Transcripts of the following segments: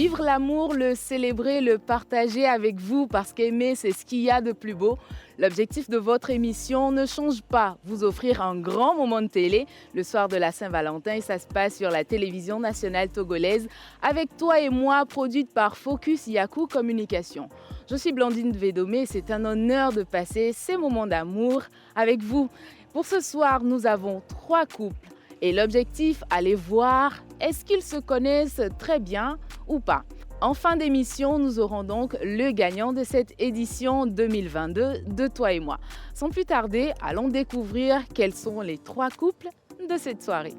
vivre l'amour, le célébrer, le partager avec vous parce qu'aimer, c'est ce qu'il y a de plus beau. L'objectif de votre émission ne change pas, vous offrir un grand moment de télé le soir de la Saint-Valentin et ça se passe sur la télévision nationale togolaise avec Toi et moi, produite par Focus Yaku Communication. Je suis Blandine Védomé et c'est un honneur de passer ces moments d'amour avec vous. Pour ce soir, nous avons 3 couples. Et l'objectif, aller voir, est-ce qu'ils se connaissent très bien ou pas? En fin d'émission, nous aurons donc le gagnant de cette édition 2022 de Toi et moi. Sans plus tarder, allons découvrir quels sont les 3 couples de cette soirée.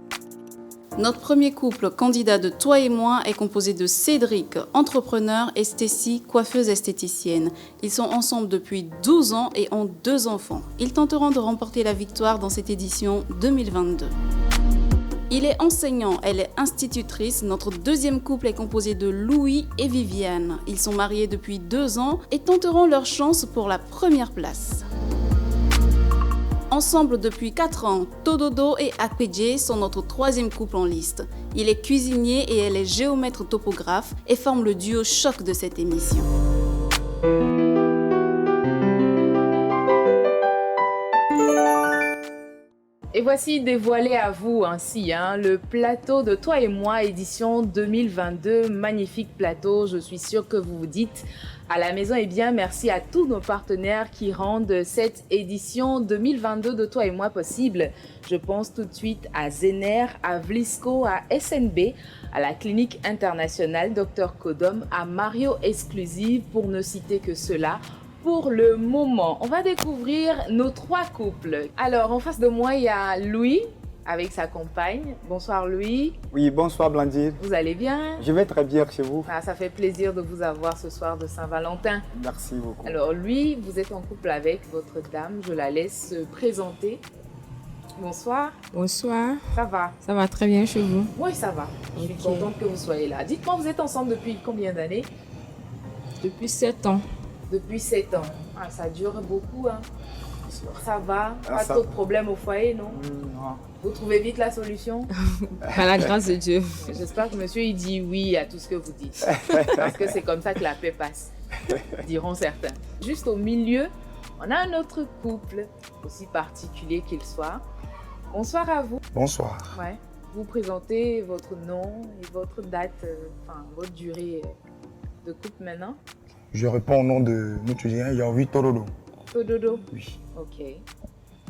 Notre premier couple candidat de Toi et moi est composé de Cédric, entrepreneur, et Stécie, coiffeuse esthéticienne. Ils sont ensemble depuis 12 ans et ont 2 enfants. Ils tenteront de remporter la victoire dans cette édition 2022. Il est enseignant, elle est institutrice. Notre deuxième couple est composé de Louis et Viviane. Ils sont mariés depuis 2 ans et tenteront leur chance pour la première place. Ensemble depuis 4 ans, Tododo et Akpedje sont notre troisième couple en liste. Il est cuisinier et elle est géomètre topographe et forme le duo choc de cette émission. Et voici dévoilé à vous ainsi le plateau de Toi et moi, édition 2022. Magnifique plateau, je suis sûre que vous vous dites à la maison. Et bien, merci à tous nos partenaires qui rendent cette édition 2022 de Toi et moi possible. Je pense tout de suite à Zener, à Vlisco, à SNB, à la clinique internationale Dr Kodom, à Mario Exclusive, pour ne citer que cela. Pour le moment, on va découvrir nos 3 couples. Alors, en face de moi, il y a Louis avec sa compagne. Bonsoir Louis. Oui, bonsoir Blandine. Vous allez bien? Je vais très bien chez vous. Ça fait plaisir de vous avoir ce soir de Saint-Valentin. Merci beaucoup. Alors lui, vous êtes en couple avec votre dame. Je la laisse se présenter. Bonsoir. Bonsoir. Ça va? Ça va très bien chez vous? Oui, ça va. Je suis contente que vous soyez là. Dites-moi, vous êtes ensemble depuis combien d'années? Depuis 7 ans. Depuis 7 ans. Ah, ça dure beaucoup, hein. Ça va? Pas ça... trop de problèmes au foyer, non? Non. Vous trouvez vite la solution? À la grâce de Dieu. J'espère que monsieur il dit oui à tout ce que vous dites. Parce que c'est comme ça que la paix passe, diront certains. Juste au milieu, on a un autre couple, aussi particulier qu'il soit. Bonsoir à vous. Bonsoir. Ouais. Vous présentez votre nom et votre date, votre durée de couple maintenant. Je réponds au nom de notre étudiant Yaoui Tododo. Tododo? Oui. Ok.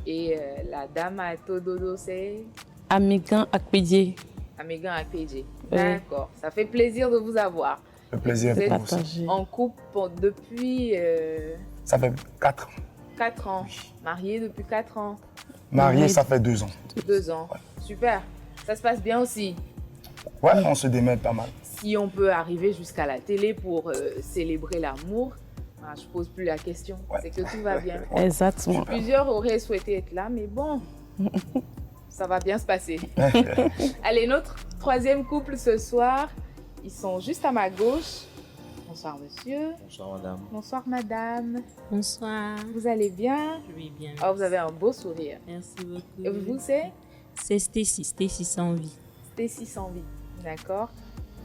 Et la dame à Tododo, c'est Amégan Akpedje. Amégan Akpedje. D'accord. Ça fait plaisir de vous avoir. Le plaisir vous est êtes pour vous. En couple depuis... Ça fait 4 ans. 4 ans. Marié depuis 4 ans. Marié, ça fait 2 ans. 2 ans. Ouais. Super. Ça se passe bien aussi. Ouais, on se démène pas mal. Si on peut arriver jusqu'à la télé pour célébrer l'amour, je pose plus la question. Ouais. C'est que tout va bien. Exactement. Plusieurs auraient souhaité être là, mais bon, ça va bien se passer. Allez, notre troisième couple ce soir, ils sont juste à ma gauche. Bonsoir monsieur. Bonsoir madame. Bonsoir madame. Bonsoir. Vous allez bien? Oui, bien. Oh, vous avez un beau sourire. Merci beaucoup. Et vous, c'est? C'est Stécie sans vie. Stécie sans vie, d'accord.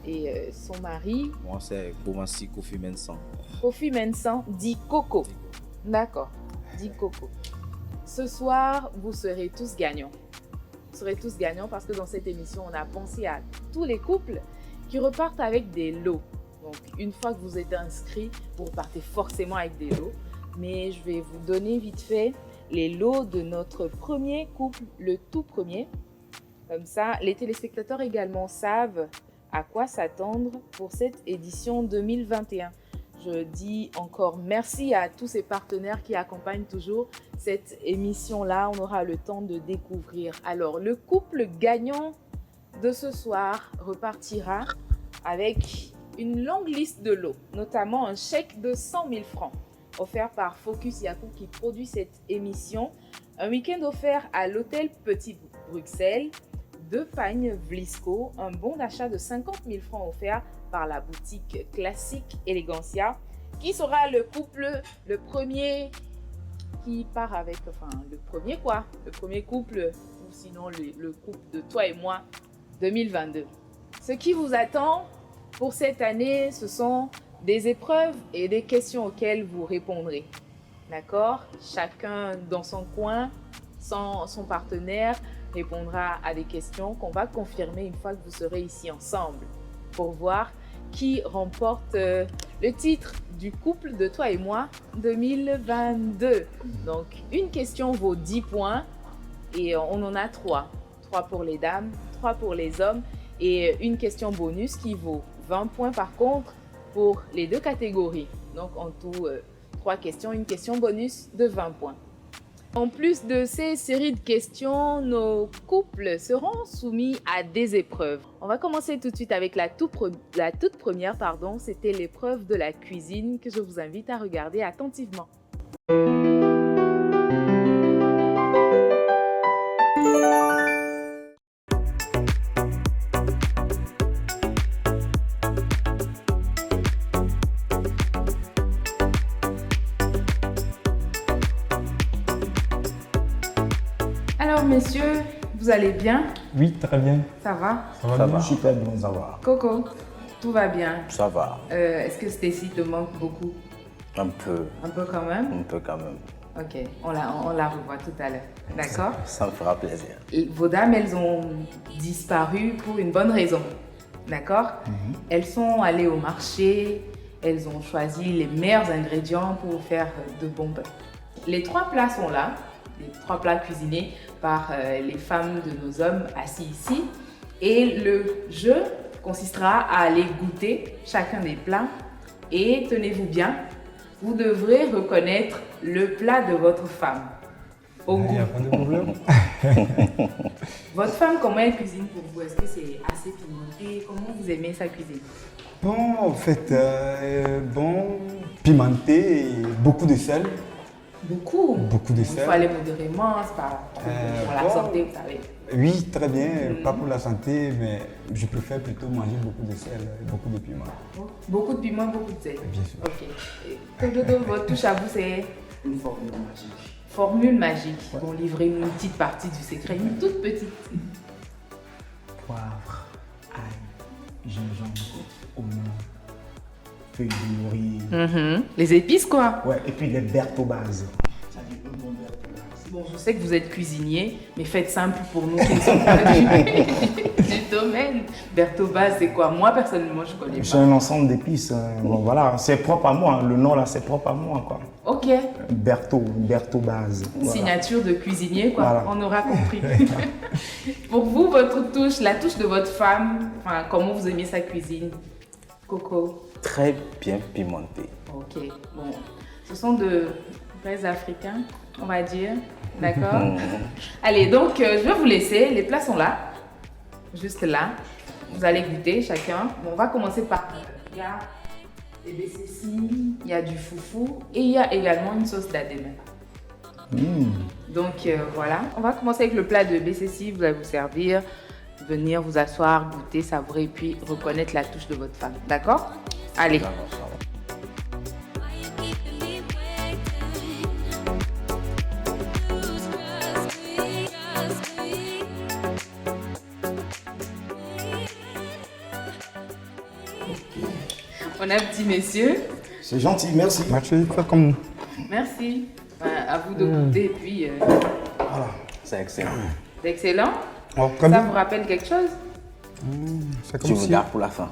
Et son mari? Moi, c'est Bomassi Kofi Mensan. Kofi Mensan, dit Coco. D'accord, dit Coco. Ce soir, vous serez tous gagnants. Vous serez tous gagnants parce que dans cette émission, on a pensé à tous les couples qui repartent avec des lots. Donc, une fois que vous êtes inscrits, vous repartez forcément avec des lots. Mais je vais vous donner vite fait les lots de notre premier couple, le tout premier. Comme ça, les téléspectateurs également savent à quoi s'attendre pour cette édition 2021. Je dis encore merci à tous ces partenaires qui accompagnent toujours cette émission-là. On aura le temps de découvrir. Alors, le couple gagnant de ce soir repartira avec une longue liste de lots, notamment un chèque de 100 000 francs offert par Focus Yaku qui produit cette émission, un week-end offert à l'hôtel Petit Bruxelles, 2 pagnes Vlisco, un bon d'achat de 50 000 francs offert par la boutique classique Elegancia. Qui sera le couple, le premier qui part avec, le premier couple, ou sinon le couple de Toi et moi 2022. Ce qui vous attend, Pour cette année, ce sont des épreuves et des questions auxquelles vous répondrez. D'accord? Chacun dans son coin, son partenaire répondra à des questions qu'on va confirmer une fois que vous serez ici ensemble pour voir qui remporte le titre du couple de toi et moi 2022. Donc, une question vaut 10 points et on en a 3. 3 pour les dames, 3 pour les hommes et une question bonus qui vaut 20 points par contre pour les deux catégories. Donc, en tout, 3 questions, une question bonus de 20 points. En plus de ces séries de questions, nos couples seront soumis à des épreuves. On va commencer tout de suite avec la toute première, c'était l'épreuve de la cuisine que je vous invite à regarder attentivement. Alors messieurs, vous allez bien? Oui, très bien. Ça va? Ça va. Super bien, ça va. Coco, tout va bien? Ça va. Est-ce que Stacy te manque beaucoup? Un peu. Un peu quand même? Un peu quand même. Ok, on la revoit tout à l'heure. D'accord? Ça me fera plaisir. Vos dames, elles ont disparu pour une bonne raison. D'accord? Elles sont allées au marché, elles ont choisi les meilleurs ingrédients pour faire de bons pains. Les 3 plats sont là, les 3 plats cuisinés par les femmes de nos hommes assis ici. Et le jeu consistera à aller goûter chacun des plats. Et tenez-vous bien, vous devrez reconnaître le plat de votre femme. Au Il goût. n'y a pas de problème. Votre femme, comment elle cuisine pour vous? Est-ce que c'est assez pimenté? Comment vous aimez sa cuisine? Bon, en fait, pimenté et beaucoup de sel. Beaucoup. Beaucoup de Il sel. faut aller modérément, c'est pas pour la bon. santé, vous savez. Oui, très bien, pas pour la santé, mais je préfère plutôt manger beaucoup de sel et beaucoup de piment. Beaucoup de piment, beaucoup de sel. Bien sûr. Ok. Tododo, votre touche à vous, c'est Une formule magique. formule magique. Bon, livrez-nous une petite partie du secret, une toute petite. Poivre, ail, gingembre, oignon, feuilles de laurier. Les épices, quoi. Ouais, et puis les bertobazes. Ça dit un bon bertobase. Bon, je sais que vous êtes cuisinier, mais faites simple pour nous qui ne sommes pas du domaine. Bertobaz, c'est quoi? Moi, personnellement, je connais C'est pas. un ensemble d'épices. Bon, voilà, c'est propre à moi. Le nom là, c'est propre à moi, quoi. Ok. Bertobase. Voilà. Signature de cuisinier, quoi. Voilà. On aura compris. Pour vous, votre touche, la touche de votre femme, enfin, comment vous aimez sa cuisine? Coco. Très bien pimenté. Ok. Bon, ce sont de vrais Africains, on va dire. D'accord? Allez, donc, je vais vous laisser. Les plats sont là. Juste là. Vous allez goûter chacun. Bon, on va commencer par... Il y a des BCC, il y a du foufou et il y a également une sauce d'adéma. Donc voilà, on va commencer avec le plat de BCC. Vous allez vous servir, venir vous asseoir, goûter, savourer, puis reconnaître la touche de votre femme. D'accord? Allez. Ça va, ça va. On a un petit monsieur. C'est gentil, merci. Merci, faites comme nous. Merci. À vous de goûter. Et puis, Voilà. C'est excellent. c'est excellent. Oh, très Ça bien. vous rappelle quelque chose? C'est Tu comme, si, regardes pour la fin.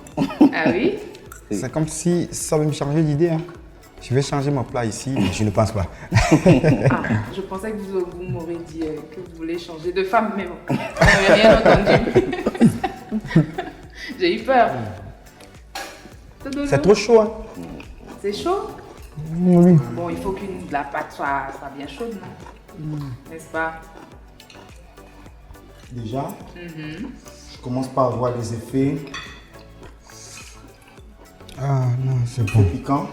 Ah oui? c'est comme si ça veut me changer d'idée. Hein. Je vais changer mon plat ici, mais je ne pense pas. Ah, je pensais que vous m'aurez dit que vous voulez changer de femme, mais bon, vous n'avez rien entendu. J'ai eu peur. C'est trop chaud. Hein. C'est chaud? Oui. Bon, il faut que la pâte soit bien chaude, non? N'est-ce pas? Déjà, je commence par avoir des effets Ah non, c'est bon. piquants.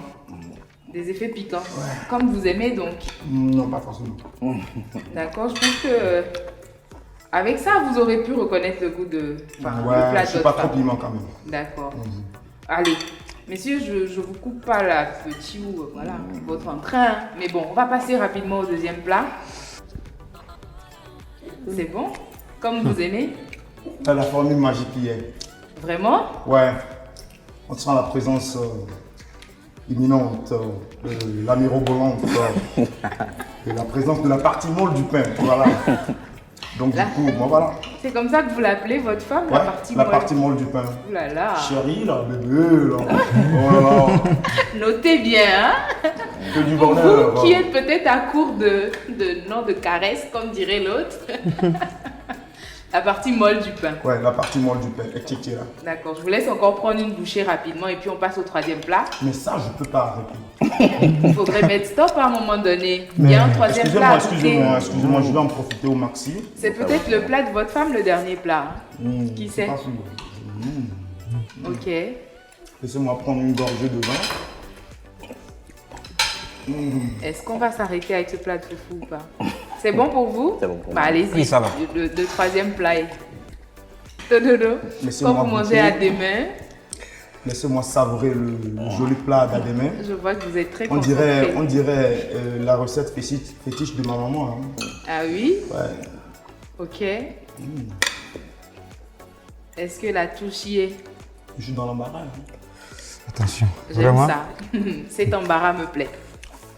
Des effets piquants. Comme vous aimez donc. Non, pas forcément. D'accord? Je pense que avec ça, vous aurez pu reconnaître le goût de. Enfin, le Ouais, plat je de suis votre pas trop femme. piment quand même. D'accord. Allez, messieurs, je vous coupe pas l'appétit ou voilà, votre entrain. Mais bon, on va passer rapidement au deuxième plat. C'est bon? Comme vous aimez? C'est la formule magique qui est. Vraiment? Ouais. On sent la présence imminente de la mirobolante et la présence de la partie molle du pain. Voilà. Donc Là. du coup, bon, voilà. C'est comme ça que vous l'appelez, votre femme, Ouais, la partie la molle. partie molle du pain. Ouh là là. Chérie, là, bébé, là. Oh là là. Notez bien, hein. Que du Pour bonheur. vous qui êtes peut-être à court de caresses, comme dirait l'autre. La partie molle du pain. Ouais, la partie molle du pain. Et là. D'accord, je vous laisse encore prendre une bouchée rapidement et puis on passe au troisième plat. Mais ça, je peux pas arrêter. Il faudrait mettre stop à un moment donné. Il y a un troisième plat à goûter. Excusez-moi, je vais en profiter au maxi. C'est peut-être le plat de votre femme, le dernier plat. Hein. Qui c'est sait? pas sûr. Ok. Laissez-moi prendre une gorgée de vin. Est-ce qu'on va s'arrêter avec ce plat de foufou ou pas? C'est bon pour vous? C'est bon pour Bah moi. allez-y. Oui, ça va. Le troisième plat est... Dodo. Laissez-moi Quand vous mangez goûter. à des mains, Laissez-moi savourer le joli plat d'Adémé. je vois que vous êtes très On dirait, concentré. la recette fétiche de ma maman. Hein. Ah oui? Ouais. Ok. Est-ce que la touche y est? Je suis dans l'embarras. Hein. Attention. J'aime Vraiment? ça. Cet embarras me plaît.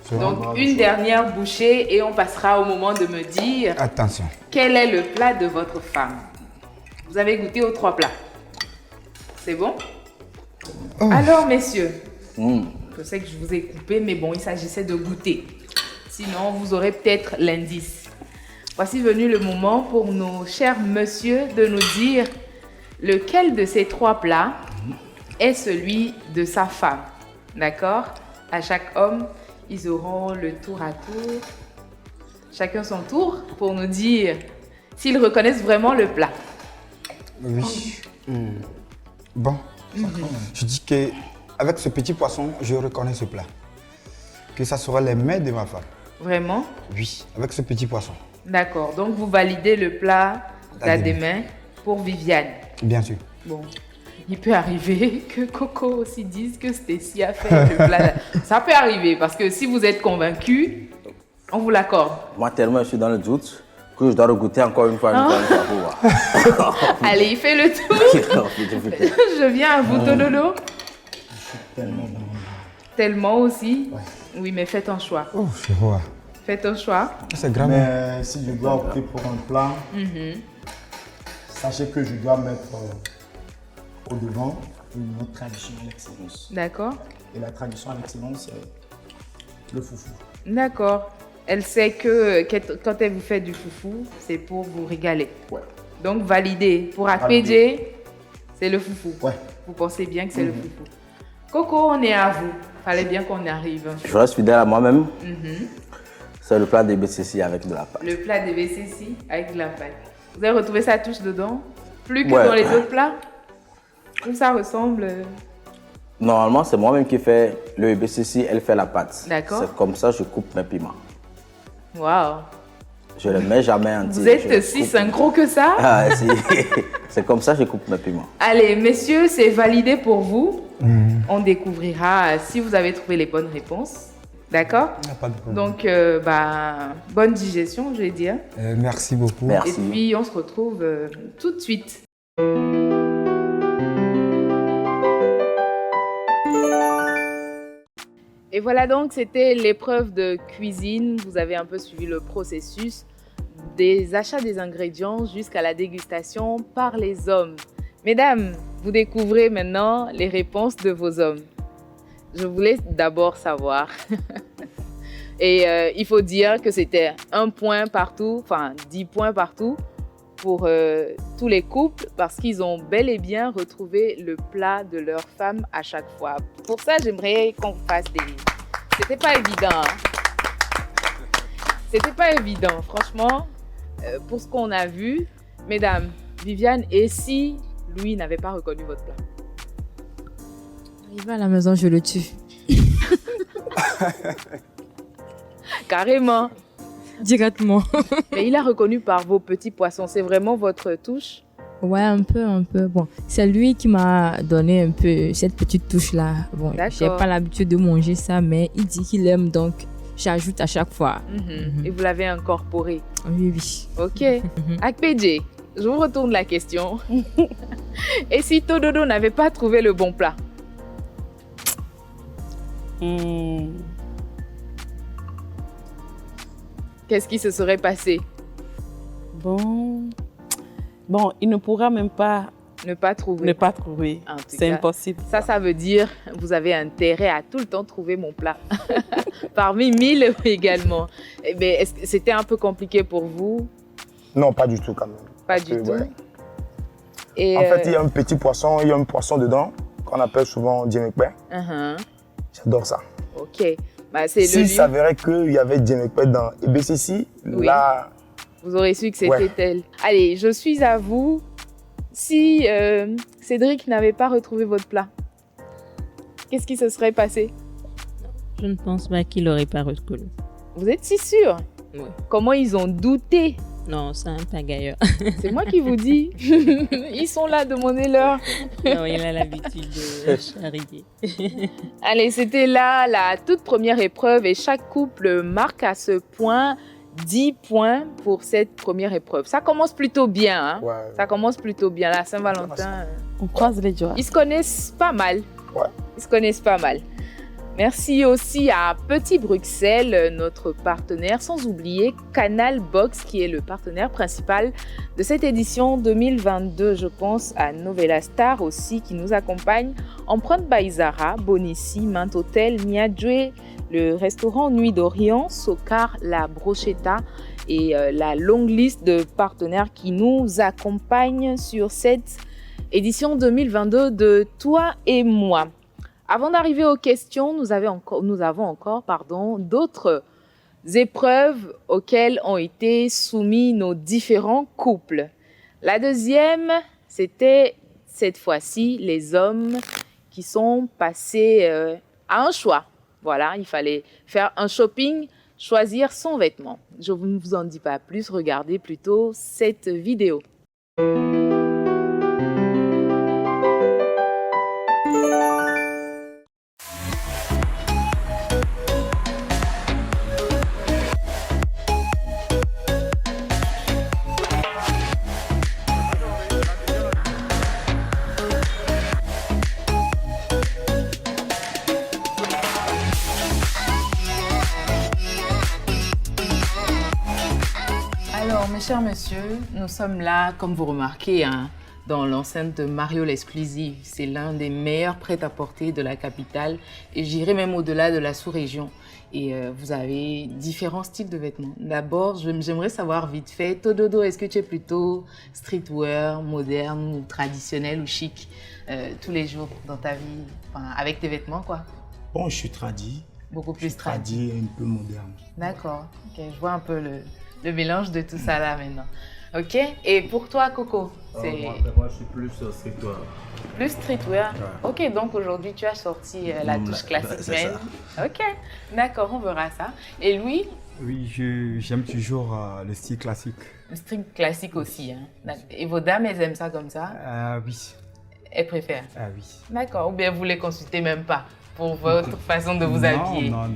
C'est Donc l'embarras, une ça. dernière bouchée et on passera au moment de me dire Attention. quel est le plat de votre femme. Vous avez goûté aux 3 plats. C'est bon? Alors messieurs, je sais que je vous ai coupé, mais bon, il s'agissait de goûter. Sinon, vous aurez peut-être l'indice. Voici venu le moment pour nos chers messieurs de nous dire lequel de ces 3 plats est celui de sa femme. D'accord? À chaque homme, ils auront le tour à tour, chacun son tour, pour nous dire s'ils reconnaissent vraiment le plat. Oui. Bon. Je dis que avec ce petit poisson, je reconnais ce plat. Que ça sera les mains de ma femme. Vraiment? Oui, avec ce petit poisson. D'accord. Donc, vous validez le plat d'Adémé pour Viviane. Bien sûr. Bon, il peut arriver que Coco aussi dise que Stacy a fait le plat. Ça peut arriver parce que si vous êtes convaincu, on vous l'accorde. Moi, tellement je suis dans le doute que je dois regoûter encore une fois pour voir. Allez, il fait le tour. Je viens à vous, Tololo. Tellement bon. Tellement aussi. Oui, mais faites un choix. Oh, je vois. Faites un choix. C'est grave. Mais si je dois opter pour un plat, sachez que je dois mettre au devant une autre tradition à l'excellence. D'accord? Et la tradition à l'excellence, c'est le foufou. D'accord. Elle sait que quand elle vous fait du foufou, c'est pour vous régaler. Ouais. Donc, validé. Pour Akpedje, c'est le foufou. Ouais. Vous pensez bien que c'est le foufou. Coco, on est à vous. Fallait bien qu'on arrive. Je reste fidèle à moi-même. C'est le plat de BCC avec de la pâte. Le plat de BCC avec de la pâte. Vous avez retrouvé sa touche dedans? Plus que Ouais. dans les autres plats? Où ça ressemble? Normalement, c'est moi-même qui fais le BCC, elle fait la pâte. D'accord. C'est comme ça que je coupe mes piments. Waouh! Je ne les mets jamais entiers. Vous je êtes les si coupe. synchro que ça? Ah, si. C'est comme ça que je coupe mes piments. Allez, messieurs, c'est validé pour vous. On découvrira si vous avez trouvé les bonnes réponses. D'accord? Il n'y a pas de problème. Donc, bonne digestion, je vais dire. Merci beaucoup. Merci. Et puis, on se retrouve tout de suite. Et voilà donc, c'était l'épreuve de cuisine. Vous avez un peu suivi le processus des achats des ingrédients jusqu'à la dégustation par les hommes. Mesdames, vous découvrez maintenant les réponses de vos hommes. Je voulais d'abord savoir. Et il faut dire que c'était 1 point partout, enfin 10 points partout pour tous les couples parce qu'ils ont bel et bien retrouvé le plat de leur femme à chaque fois. Pour ça, j'aimerais qu'on fasse des... C'était pas évident. Hein? C'était pas évident, franchement, pour ce qu'on a vu. Mesdames, Viviane, et si lui n'avait pas reconnu votre plat? Il va à la maison, je le tue. Carrément. Directement. Mais il a reconnu par vos petits poissons. C'est vraiment votre touche? Ouais, un peu. Bon, c'est lui qui m'a donné un peu cette petite touche-là. Bon, D'accord. j'ai pas l'habitude de manger ça, mais il dit qu'il aime, donc j'ajoute à chaque fois. Et vous l'avez incorporé? Oui, oui. Ok. Akpedje, je vous retourne la question. Et si Tododo n'avait pas trouvé le bon plat? Qu'est-ce qui se serait passé? Bon, il ne pourra même pas Ne pas trouver. ne pas trouver. En tout C'est cas, impossible. Ça veut dire vous avez intérêt à tout le temps trouver mon plat. Parmi 1000 également. Eh bien, est-ce que c'était un peu compliqué pour vous? Non, pas du tout quand même. Pas Parce du que, tout. ouais. Et, En fait, il y a un petit poisson, il y a un poisson dedans qu'on appelle souvent djemekpe. J'adore ça. Ok. Bah, c'est le S'il lieu. s'avérait qu'il y avait djemekpe dans EBCC, Oui. là, Vous aurez su que c'était Ouais. elle. Allez, je suis à vous. Si Cédric n'avait pas retrouvé votre plat, qu'est-ce qui se serait passé? Je ne pense pas qu'il n'aurait pas reconnu. Vous êtes si sûr? Oui. Comment ils ont douté? Non, c'est un pagailleur. C'est moi qui vous dis. Ils sont là, demandez-leur. Non, il a l'habitude de charrier. Allez, c'était là la toute première épreuve et chaque couple marque à ce point 10 points pour cette première épreuve. Ça commence plutôt bien, hein? ouais. Ça commence plutôt bien. La Saint-Valentin, On croise les doigts. ils se connaissent pas mal. Ouais. Ils se connaissent pas mal. Merci aussi à Petit Bruxelles, notre partenaire, sans oublier Canal Box, qui est le partenaire principal de cette édition 2022. Je pense à Novella Star aussi, qui nous accompagne. Empreinte by Zara, Bonissi, Mint Hotel, Miadjoué, le restaurant Nuit d'Orient, Sokar, La Brochetta et la longue liste de partenaires qui nous accompagnent sur cette édition 2022 de Toi et moi. Avant d'arriver aux questions, nous avons encore d'autres épreuves auxquelles ont été soumis nos différents couples. La deuxième, c'était cette fois-ci les hommes qui sont passés à un choix. Voilà, il fallait faire un shopping, choisir son vêtement. Je ne vous en dis pas plus, regardez plutôt cette vidéo. Alors, mes chers messieurs, nous sommes là, comme vous remarquez, hein, dans l'enceinte de Mario l'Exclusive. C'est l'un des meilleurs prêt-à-porter de la capitale et j'irai même au-delà de la sous-région. Et vous avez différents styles de vêtements. D'abord, j'aimerais savoir vite fait, Tododo, est-ce que tu es plutôt streetwear, moderne, ou traditionnel ou chic tous les jours dans ta vie, enfin, avec tes vêtements, quoi? Bon, je suis tradi. Beaucoup plus tradi. Tradi et un peu moderne. D'accord, ok, je vois un peu le mélange de tout ça là maintenant. Ok, et pour toi Coco, c'est Moi, je suis plus streetwear. plus streetwear. Ouais. Ok, donc aujourd'hui tu as sorti la touche classique. c'est ça. Ok, d'accord, on verra ça. Et Louis, Oui, j'aime toujours le style classique. le string classique aussi. Hein. Et vos dames, elles aiment ça comme ça? Oui. Elles préfèrent? Oui. D'accord, ou bien vous les consultez même pas pour votre façon de vous habiller? Non,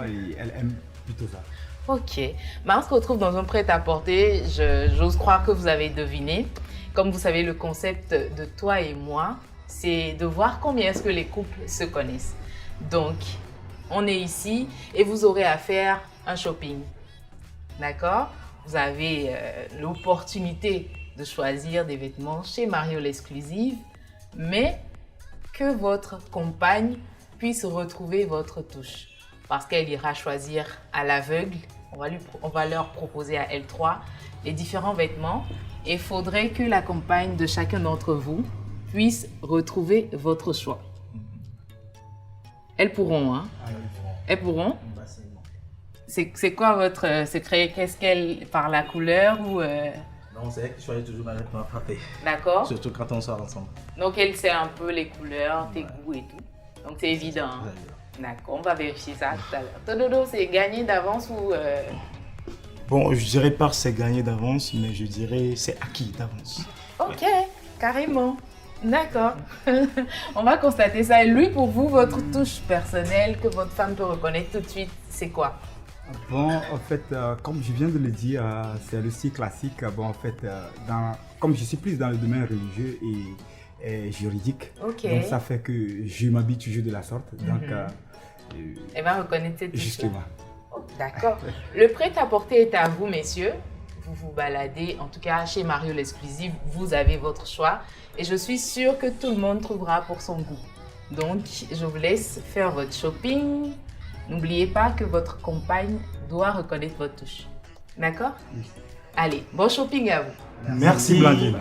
et elle aime plutôt ça. Ok. On se retrouve dans un prêt-à-porter. J'ose croire que vous avez deviné. Comme vous savez, le concept de Toi et moi, c'est de voir combien est-ce que les couples se connaissent. Donc, on est ici et vous aurez à faire un shopping. D'accord? Vous avez l'opportunité de choisir des vêtements chez Mario l'Exclusive, mais que votre compagne puisse retrouver votre touche. Parce qu'elle ira choisir à l'aveugle. On va leur proposer à L3 les différents vêtements et il faudrait que la compagne de chacun d'entre vous puisse retrouver votre choix. Elles pourront, hein? Elles pourront? C'est quoi votre secret? Qu'est-ce qu'elle, par la couleur ou Non, c'est elle qui choisit toujours ma vêtements frappés. D'accord? Surtout quand on sort ensemble. Donc elle sait un peu les couleurs, tes goûts et tout. Donc c'est évident. Hein? D'accord, on va vérifier ça tout à l'heure. Tododo, c'est gagné d'avance ou Bon, je dirais pas que c'est gagné d'avance, mais je dirais c'est acquis d'avance. Ok, carrément. D'accord. On va constater ça. Et lui, pour vous, votre touche personnelle que votre femme peut reconnaître tout de suite, c'est quoi? Bon, en fait, comme je viens de le dire, c'est le style classique. Bon, en fait, comme je suis plus dans le domaine religieux et juridique, Ok. donc ça fait que je m'habille toujours de la sorte. Donc, Elle va reconnaître cette touche. Justement. D'accord. Le prêt-à-porter est à vous, messieurs. Vous vous baladez, en tout cas chez Mario l'Exclusive, vous avez votre choix. Et je suis sûre que tout le monde trouvera pour son goût. Donc, je vous laisse faire votre shopping. N'oubliez pas que votre compagne doit reconnaître votre touche. D'accord? Oui. Allez, bon shopping à vous. Merci Blandine.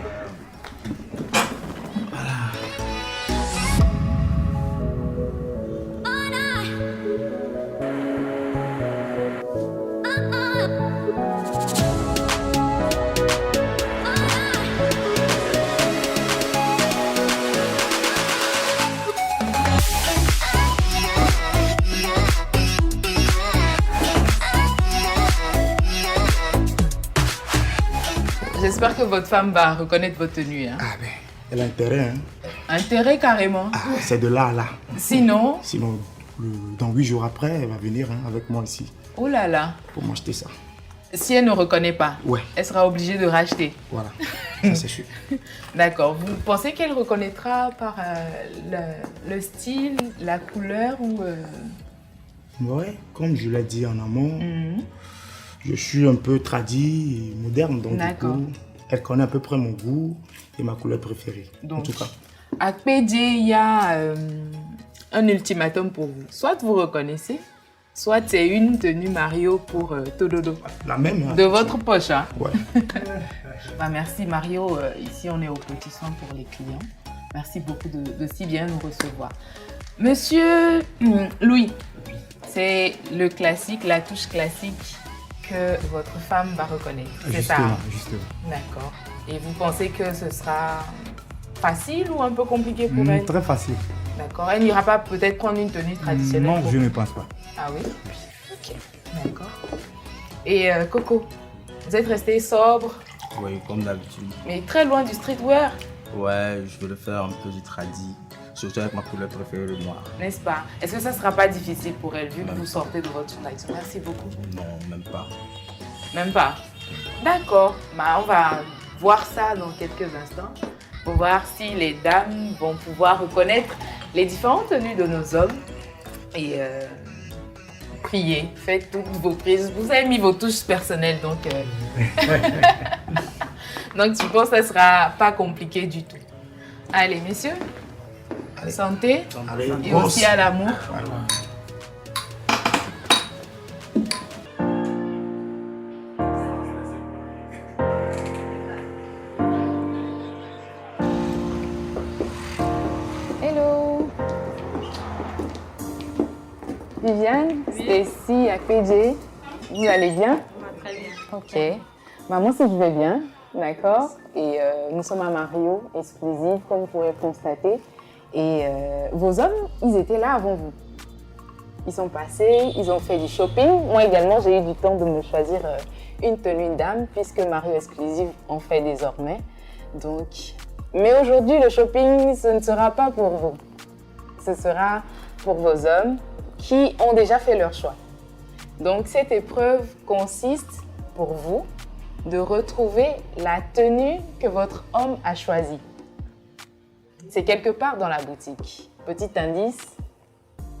J'espère que votre femme va reconnaître votre tenue. Hein? Ah ben, elle a intérêt, hein. Intérêt carrément. Ah, c'est de là à là. Sinon, dans 8 jours après, elle va venir avec moi ici. Oh là là. Pour m'acheter ça. Si elle ne reconnaît pas, ouais, elle sera obligée de racheter. Voilà, ça c'est sûr. D'accord. Vous pensez qu'elle reconnaîtra par le style, la couleur ou... Ouais, comme je l'ai dit en amont, je suis un peu tradit et moderne, donc du coup, elle connaît à peu près mon goût et ma couleur préférée, donc, en tout cas. À PD, il y a un ultimatum pour vous. Soit vous reconnaissez, soit c'est une tenue Mario pour Tododo. La même. Hein, de votre poche, hein? Ouais. Bah, merci Mario, ici on est au petit soin pour les clients. Merci beaucoup de si bien nous recevoir. Monsieur Louis, c'est le classique, la touche classique que votre femme va reconnaître. C'est ça? Justement. D'accord. Et vous pensez que ce sera facile ou un peu compliqué pour elle? Très facile. D'accord. Elle n'ira pas peut-être prendre une tenue traditionnelle? Non, je ne pense pas. Ah oui? Ok. D'accord. Et Coco, vous êtes resté sobre? Oui, comme d'habitude. Mais très loin du streetwear? Ouais, je vais le faire un peu du tradi. Surtout avec ma couleur préférée, le noir. N'est-ce pas? Est-ce que ça ne sera pas difficile pour elle, vu que vous sortez de votre flight? Merci beaucoup. Non, même pas. Même pas? D'accord. Bah, on va voir ça dans quelques instants pour voir si les dames vont pouvoir reconnaître les différentes tenues de nos hommes. Et priez, faites toutes vos prises. Vous avez mis vos touches personnelles, donc... donc, je pense que ça ne sera pas compliqué du tout. Allez, messieurs. Santé. Allez, et aussi à l'amour. Hello. Viviane, Stacy, APJ, vous allez bien? Très bien. Ok. Bah, moi, si je vais bien, d'accord. Et nous sommes à Mario Exclusive, comme vous pourrez constater. Et vos hommes, ils étaient là avant vous. Ils sont passés, ils ont fait du shopping. Moi également, j'ai eu du temps de me choisir une tenue dame, puisque Mario Exclusive en fait désormais. Donc, mais aujourd'hui, le shopping, ce ne sera pas pour vous. Ce sera pour vos hommes qui ont déjà fait leur choix. Donc, cette épreuve consiste pour vous de retrouver la tenue que votre homme a choisie. C'est quelque part dans la boutique. Petit indice,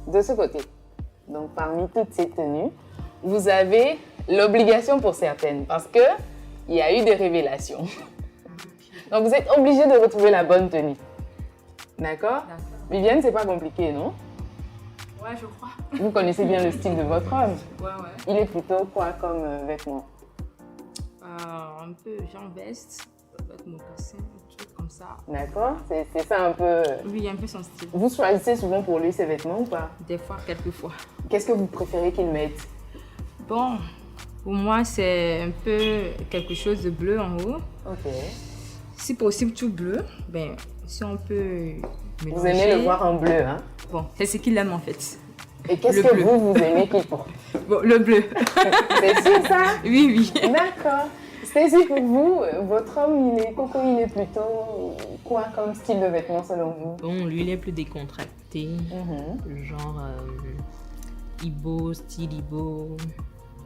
de ce côté. Donc, parmi toutes ces tenues, vous avez l'obligation pour certaines, parce qu'il y a eu des révélations. Donc, vous êtes obligé de retrouver la bonne tenue. D'accord? Viviane, c'est pas compliqué, non? Ouais, je crois. Vous connaissez bien le style de votre homme? Ouais. Il est plutôt quoi comme vêtement? Un peu jean-veste, avec mocassin, un truc comme ça. D'accord? C'est ça un peu... Oui, un peu son style. Vous choisissez souvent pour lui ses vêtements ou pas? Des fois, quelques fois. Qu'est-ce que vous préférez qu'il mette? Bon, pour moi, c'est un peu quelque chose de bleu en haut. Ok. Si possible, tout bleu. Ben, si on peut mélanger. Vous aimez le voir en bleu, hein? Bon, c'est ce qu'il aime en fait. Et qu'est-ce que vous aimez qu'il porte? Bon, le bleu. C'est sûr ça? Oui. D'accord. Stacy, pour vous, votre homme, Coco, il est plutôt quoi comme style de vêtements selon vous? Bon, lui, il est plus décontracté. Genre Ibo, style Ibo.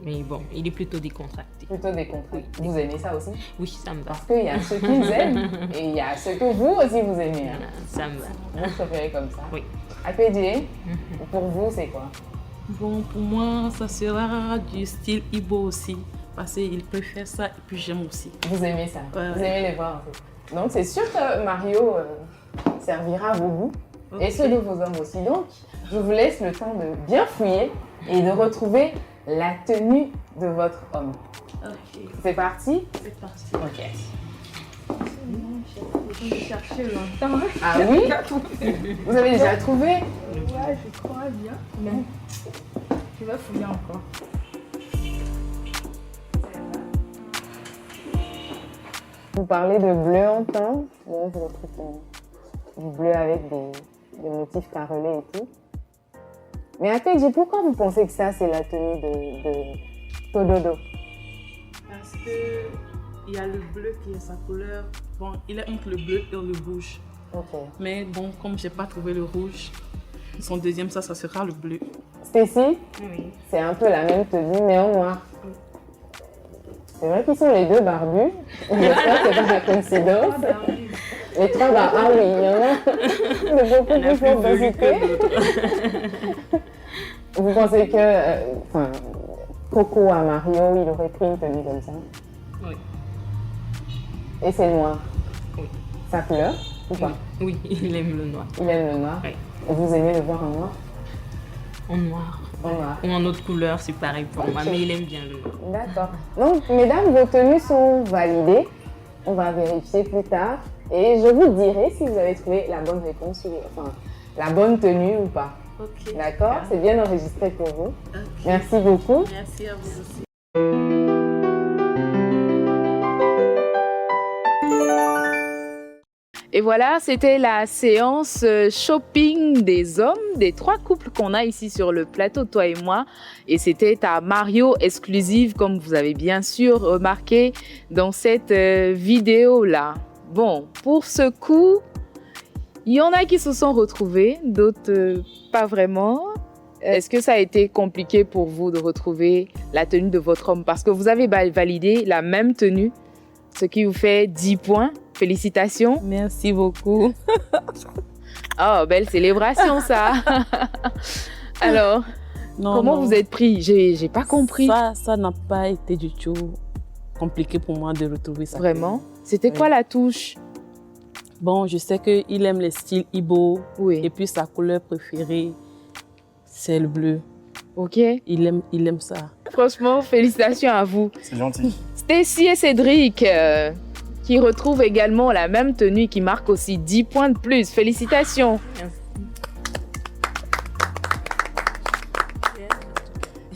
Mais bon, il est plutôt décontracté. Plutôt décontracté. Vous aimez ça aussi? Oui, ça me va. Parce qu'il y a ceux qu'ils aiment et il y a ceux que vous aussi vous aimez. Voilà, ça me va. Vous préférez comme ça? Oui. APJ, pour vous, c'est quoi? Bon, pour moi, ça sera du style Ibo aussi. Parce qu'il préfère ça et puis j'aime aussi. Vous aimez ça? Ouais. Vous aimez les voir en fait. Donc c'est sûr que Mario servira vos goûts et ceux de vos hommes aussi. Donc je vous laisse le temps de bien fouiller et de retrouver la tenue de votre homme. Ok, C'est parti? c'est parti. Ok. Je cherchais longtemps. Ah oui? Vous avez déjà trouvé? Ouais, je crois bien. Mais je vais fouiller encore. Vous parlez de bleu en teint. Bon, je retrouve du bleu avec des motifs carrelés et tout. Mais APJ, pourquoi vous pensez que ça, c'est la tenue de Tododo? Parce qu'il y a le bleu qui est sa couleur. Bon, il est entre le bleu et le rouge. Ok. Mais bon, comme j'ai pas trouvé le rouge, son deuxième, ça sera le bleu. Stacy, Oui. c'est un peu la même tenue, mais en noir. C'est vrai qu'ils sont les deux barbus. J'espère que c'est pas la coïncidence. Les trois barbus. Ah oui, il y en a de beaucoup plus forte densité. Vous pensez que Coco à Mario, il aurait pris une tenue comme ça? Oui. Et c'est noir? Oui. Sa couleur ou pas? Oui, il aime le noir. Il aime le noir? Oui. Et vous aimez le voir en noir? En noir. En noir. Ou en autre couleur, c'est pareil pour moi, mais il aime bien le noir. D'accord. Donc, mesdames, vos tenues sont validées. On va vérifier plus tard. Et je vous dirai si vous avez trouvé la bonne réponse, enfin, la bonne tenue ou pas. Ok. D'accord? C'est bien enregistré pour vous. Ok. Merci beaucoup. Merci à vous aussi. Et voilà, c'était la séance shopping des hommes, des trois couples qu'on a ici sur le plateau, toi et moi. Et c'était à Mario exclusive, comme vous avez bien sûr remarqué dans cette vidéo-là. Bon, pour ce coup, il y en a qui se sont retrouvés, d'autres pas vraiment. Est-ce que ça a été compliqué pour vous de retrouver la tenue de votre homme? Parce que vous avez validé la même tenue, ce qui vous fait 10 points. Félicitations. Merci beaucoup. Oh, belle célébration ça. Alors, comment vous êtes pris? J'ai pas compris. Ça n'a pas été du tout compliqué pour moi de retrouver ça. Vraiment? C'était quoi la touche? Bon, je sais qu'il aime les styles Ibo. Oui. Et puis sa couleur préférée, c'est le bleu. Ok. Il aime ça. Franchement, félicitations à vous. C'est gentil. Stacy et Cédric, qui retrouvent également la même tenue, qui marque aussi 10 points de plus. Félicitations.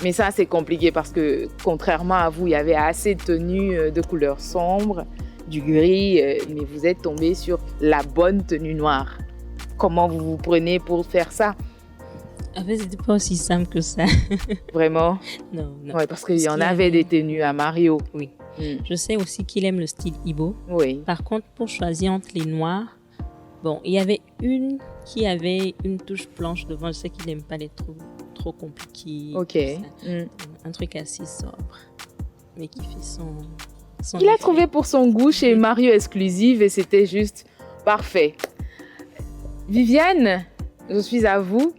Mais ça, c'est compliqué parce que, contrairement à vous, il y avait assez de tenues de couleur sombre, du gris, mais vous êtes tombé sur la bonne tenue noire. Comment vous vous prenez pour faire ça? En fait, c'était pas aussi simple que ça. Vraiment? Non, non. Ouais, parce qu'il y en avait des tenues à Mario. Oui. Je sais aussi qu'il aime le style Ibo. Oui. Par contre, pour choisir entre les noirs, bon, il y avait une qui avait une touche blanche devant. Je sais qu'il n'aime pas les trop compliqués. Ok. Un truc assez sobre, mais qui fait son Il a effet. trouvé pour son goût chez Mario Exclusive et c'était juste parfait. Viviane, je suis à vous.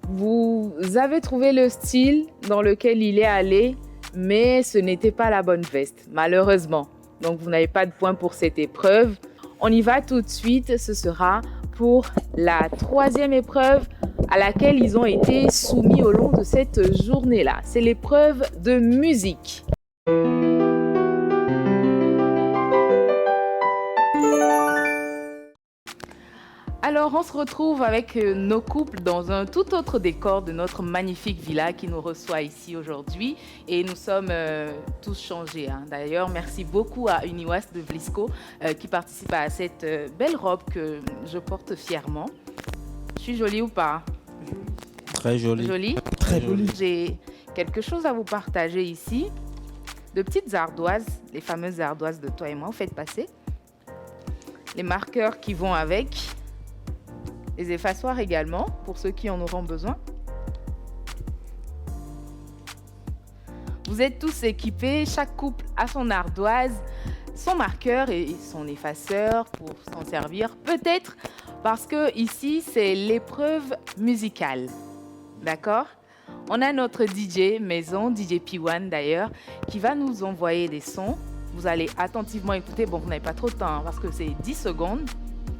Vous avez trouvé le style dans lequel il est allé, mais ce n'était pas la bonne veste, malheureusement. Donc, vous n'avez pas de points pour cette épreuve. On y va tout de suite. Ce sera pour la troisième épreuve à laquelle ils ont été soumis au long de cette journée-là. C'est l'épreuve de musique. Alors, on se retrouve avec nos couples dans un tout autre décor de notre magnifique villa qui nous reçoit ici aujourd'hui. Et nous sommes tous changés. D'ailleurs, merci beaucoup à Uniwas de Vlisco qui participe à cette belle robe que je porte fièrement. Je suis jolie ou pas? Très jolie. Jolie? Très jolie. J'ai quelque chose à vous partager ici. De petites ardoises, les fameuses ardoises de toi et moi. Vous faites passer les marqueurs qui vont avec. Les effaçoirs également, pour ceux qui en auront besoin. Vous êtes tous équipés, chaque couple a son ardoise, son marqueur et son effaceur pour s'en servir. Peut-être parce que ici, c'est l'épreuve musicale. D'accord ? On a notre DJ maison, DJ P1 d'ailleurs, qui va nous envoyer des sons. Vous allez attentivement écouter. Bon, vous n'avez pas trop de temps parce que c'est 10 secondes,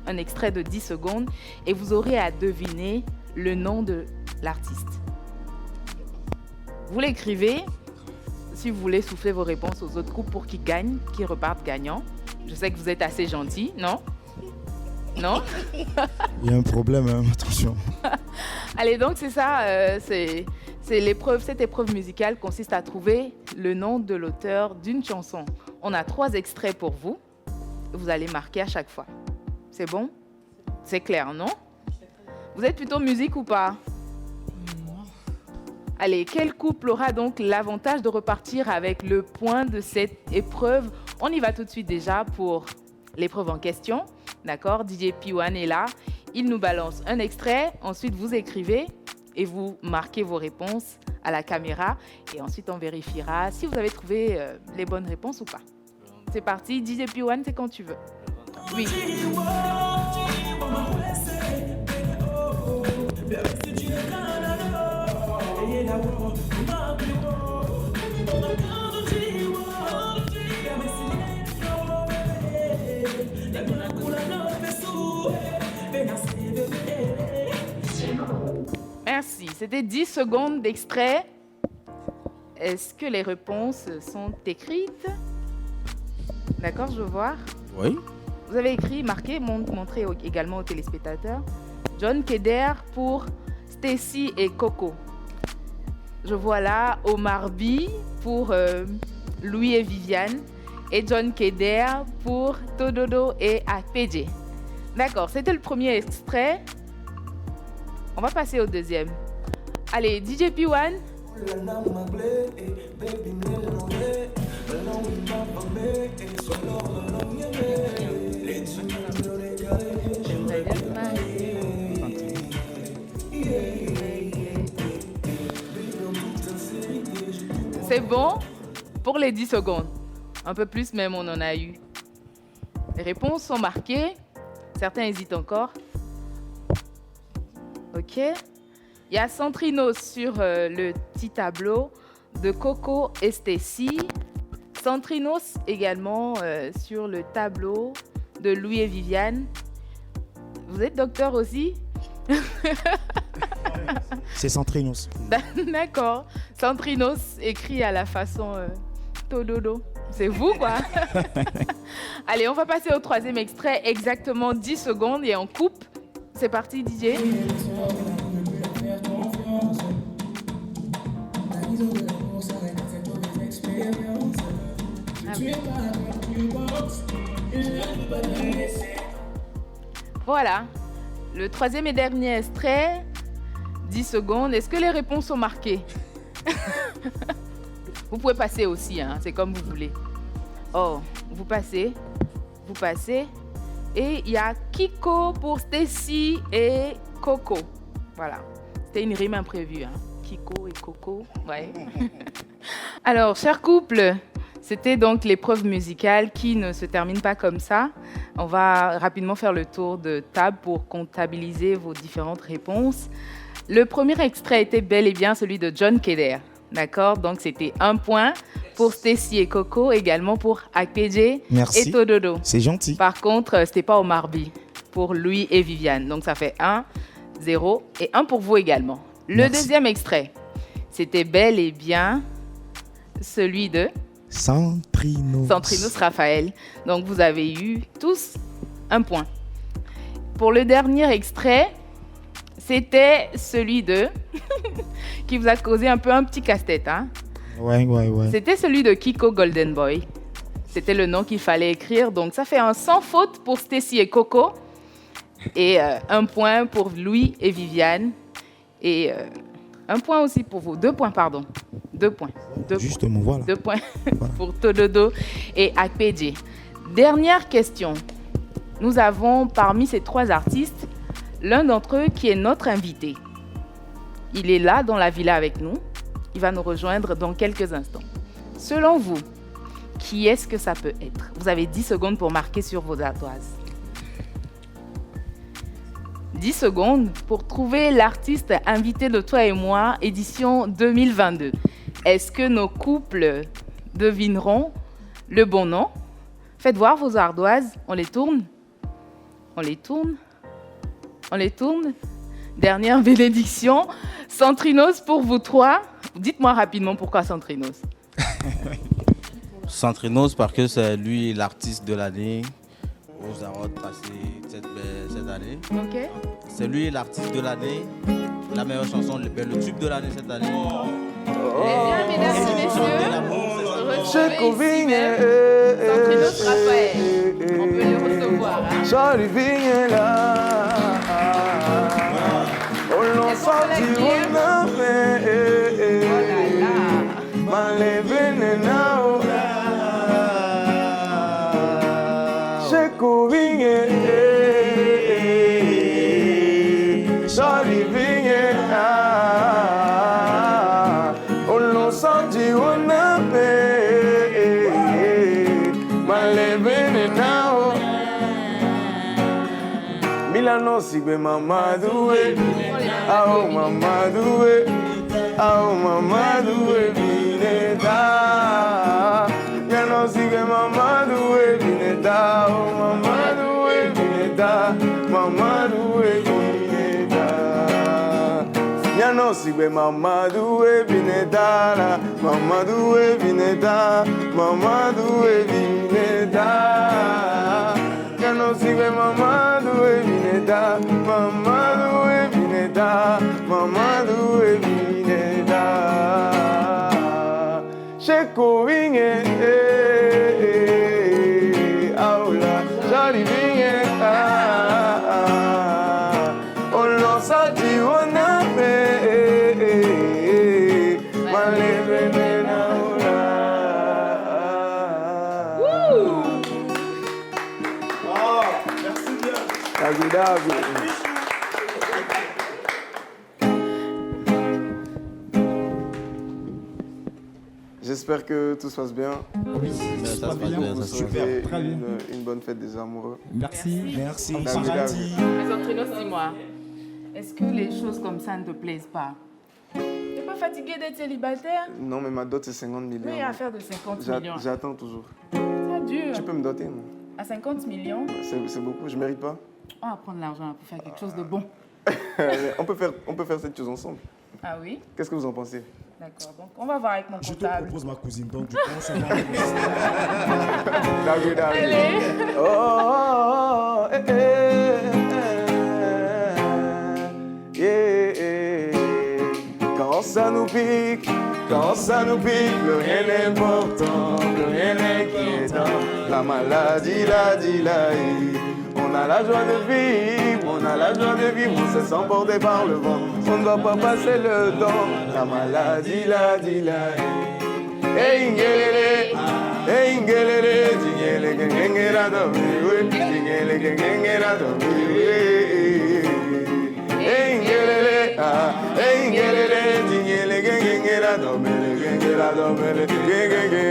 un extrait de 10 secondes, et vous aurez à deviner le nom de l'artiste. Vous l'écrivez. Si vous voulez souffler vos réponses aux autres couples pour qu'ils gagnent, qu'ils repartent gagnants. Je sais que vous êtes assez gentils, non ? Non ? Il y a un problème, hein, attention. Allez, donc c'est ça, c'est l'épreuve. Cette épreuve musicale consiste à trouver le nom de l'auteur d'une chanson. On a 3 extraits pour vous. Vous allez marquer à chaque fois. C'est bon ? C'est clair, non ? Vous êtes plutôt musique ou pas ? Allez, quel couple aura donc l'avantage de repartir avec le point de cette épreuve ? On y va tout de suite déjà pour l'épreuve en question. D'accord ? DJ P1 est là. Il nous balance un extrait. Ensuite, vous écrivez et vous marquez vos réponses à la caméra. Et ensuite, on vérifiera si vous avez trouvé les bonnes réponses ou pas. C'est parti. DJ P1, c'est quand tu veux. Oui. Merci. C'était 10 secondes d'extrait. Est-ce que les réponses sont écrites ? D'accord, je veux voir. Oui. Vous avez écrit, marqué, montré également aux téléspectateurs. John Keder pour Stacy et Coco. Je vois là Omar B pour Louis et Viviane. Et John Keder pour Tododo et APJ. D'accord, c'était le premier extrait. On va passer au deuxième. Allez, DJ P1. C'est bon pour les 10 secondes. Un peu plus même, on en a eu. Les réponses sont marquées. Certains hésitent encore. Ok. Il y a Centrinos sur le petit tableau de Coco et Stacy. Centrinos également sur le tableau de Louis et Viviane. Vous êtes docteur aussi? C'est Centrinos. D'accord. Centrinos écrit à la façon Tododo. C'est vous, quoi. Allez, on va passer au troisième extrait. Exactement 10 secondes et on coupe. C'est parti, DJ. Voilà. Le troisième et dernier extrait. 10 secondes. Est-ce que les réponses sont marquées? Vous pouvez passer aussi, hein, c'est comme vous voulez. Oh, vous passez. Et il y a Kiko pour Stacy et Coco. Voilà. C'était une rime imprévue, hein. Kiko et Coco, ouais. Alors, chers couples, c'était donc l'épreuve musicale qui ne se termine pas comme ça. On va rapidement faire le tour de table pour comptabiliser vos différentes réponses. Le premier extrait était bel et bien celui de John Keder. D'accord, donc c'était 1 point pour Stacy et Coco, également pour APJ et Tododo. C'est gentil. Par contre, c'était pas Omar B pour Louis et Viviane. Donc ça fait 1, 0 et 1 pour vous également. Le deuxième extrait, c'était bel et bien celui de Centrinos Raphaël. Donc vous avez eu tous 1 point. Pour le dernier extrait, c'était celui de qui vous a causé un peu un petit casse-tête, hein? Ouais. C'était celui de Kiko Golden Boy. C'était le nom qu'il fallait écrire. Donc, ça fait un sans faute pour Stacy et Coco. Et 1 point pour Louis et Viviane. Et 1 point aussi pour vous. 2 points, pardon. 2 points. Justement, voilà. 2 points pour Tododo et APJ. Dernière question. Nous avons parmi ces 3 artistes l'un d'entre eux qui est notre invité. Il est là dans la villa avec nous. Il va nous rejoindre dans quelques instants. Selon vous, qui est-ce que ça peut être? Vous avez 10 secondes pour marquer sur vos ardoises. 10 secondes pour trouver l'artiste invité de Toi et moi, édition 2022. Est-ce que nos couples devineront le bon nom? Faites voir vos ardoises. On les tourne. On les tourne. On les tourne. Dernière bénédiction. Centrinos pour vous trois. Dites-moi rapidement pourquoi Centrinos. Centrinos parce que c'est lui l'artiste de l'année aux awards passés cette année. Ok. C'est lui l'artiste de l'année, la meilleure chanson, le tube de l'année cette année. Eh bien, mesdames et messieurs, retrouvez ici même Centrinos Raphaël. On peut le recevoir. Hein? Jolie vigne là. Oh l'on sorti on a fait. Oh là là. Milano sigbe Mamadoué, ah Mamadoué, ah Mamadoué Bineta. Milano sigbe Mamadoué Bineta, oh Mamadoué Bineta, Mamadoué Bineta. Milano sigbe Mamadoué Bineta, Mamadoué Bineta, Mamadoué Bineta. Milano sigbe Mamadoué Bineta, Mamadoué Bineta, Mamadoué Bineta. Cheko vinge, aula, jali vinge, on l'en sorti on a fait, malé venena aula. Merci bien. David. J'espère que tout se passe bien. Oui, ça se passe bien. Super, très bien. Une bonne fête des amoureux. Merci. Mais Centrinos, dis-moi, est-ce que les choses comme ça ne te plaisent pas? T'es pas fatigué d'être célibataire? Non, mais ma dot c'est 50 millions. Oui, affaire de 50 millions. J'attends toujours. C'est dur. Tu peux me doter, non? À 50 millions? C'est beaucoup, je mérite pas. On va prendre l'argent pour faire quelque chose de bon. on peut faire cette chose ensemble. Ah oui? Qu'est-ce que vous en pensez? D'accord, donc on va voir avec mon comptable. Je te propose ma cousine, donc du coup on se voit. David. Allez. Quand ça nous pique, le rien n'est important, le rien n'est inquiétant. La maladie, on a la joie de vivre, on se sent porté par le vent, on ne va pas passer le temps. La maladie, hey ingelele, dingele gengera domiwe, dingele gengera domiwe. Hey ingelele, dingele gengera domiwe, gengera domiwe, gengenge.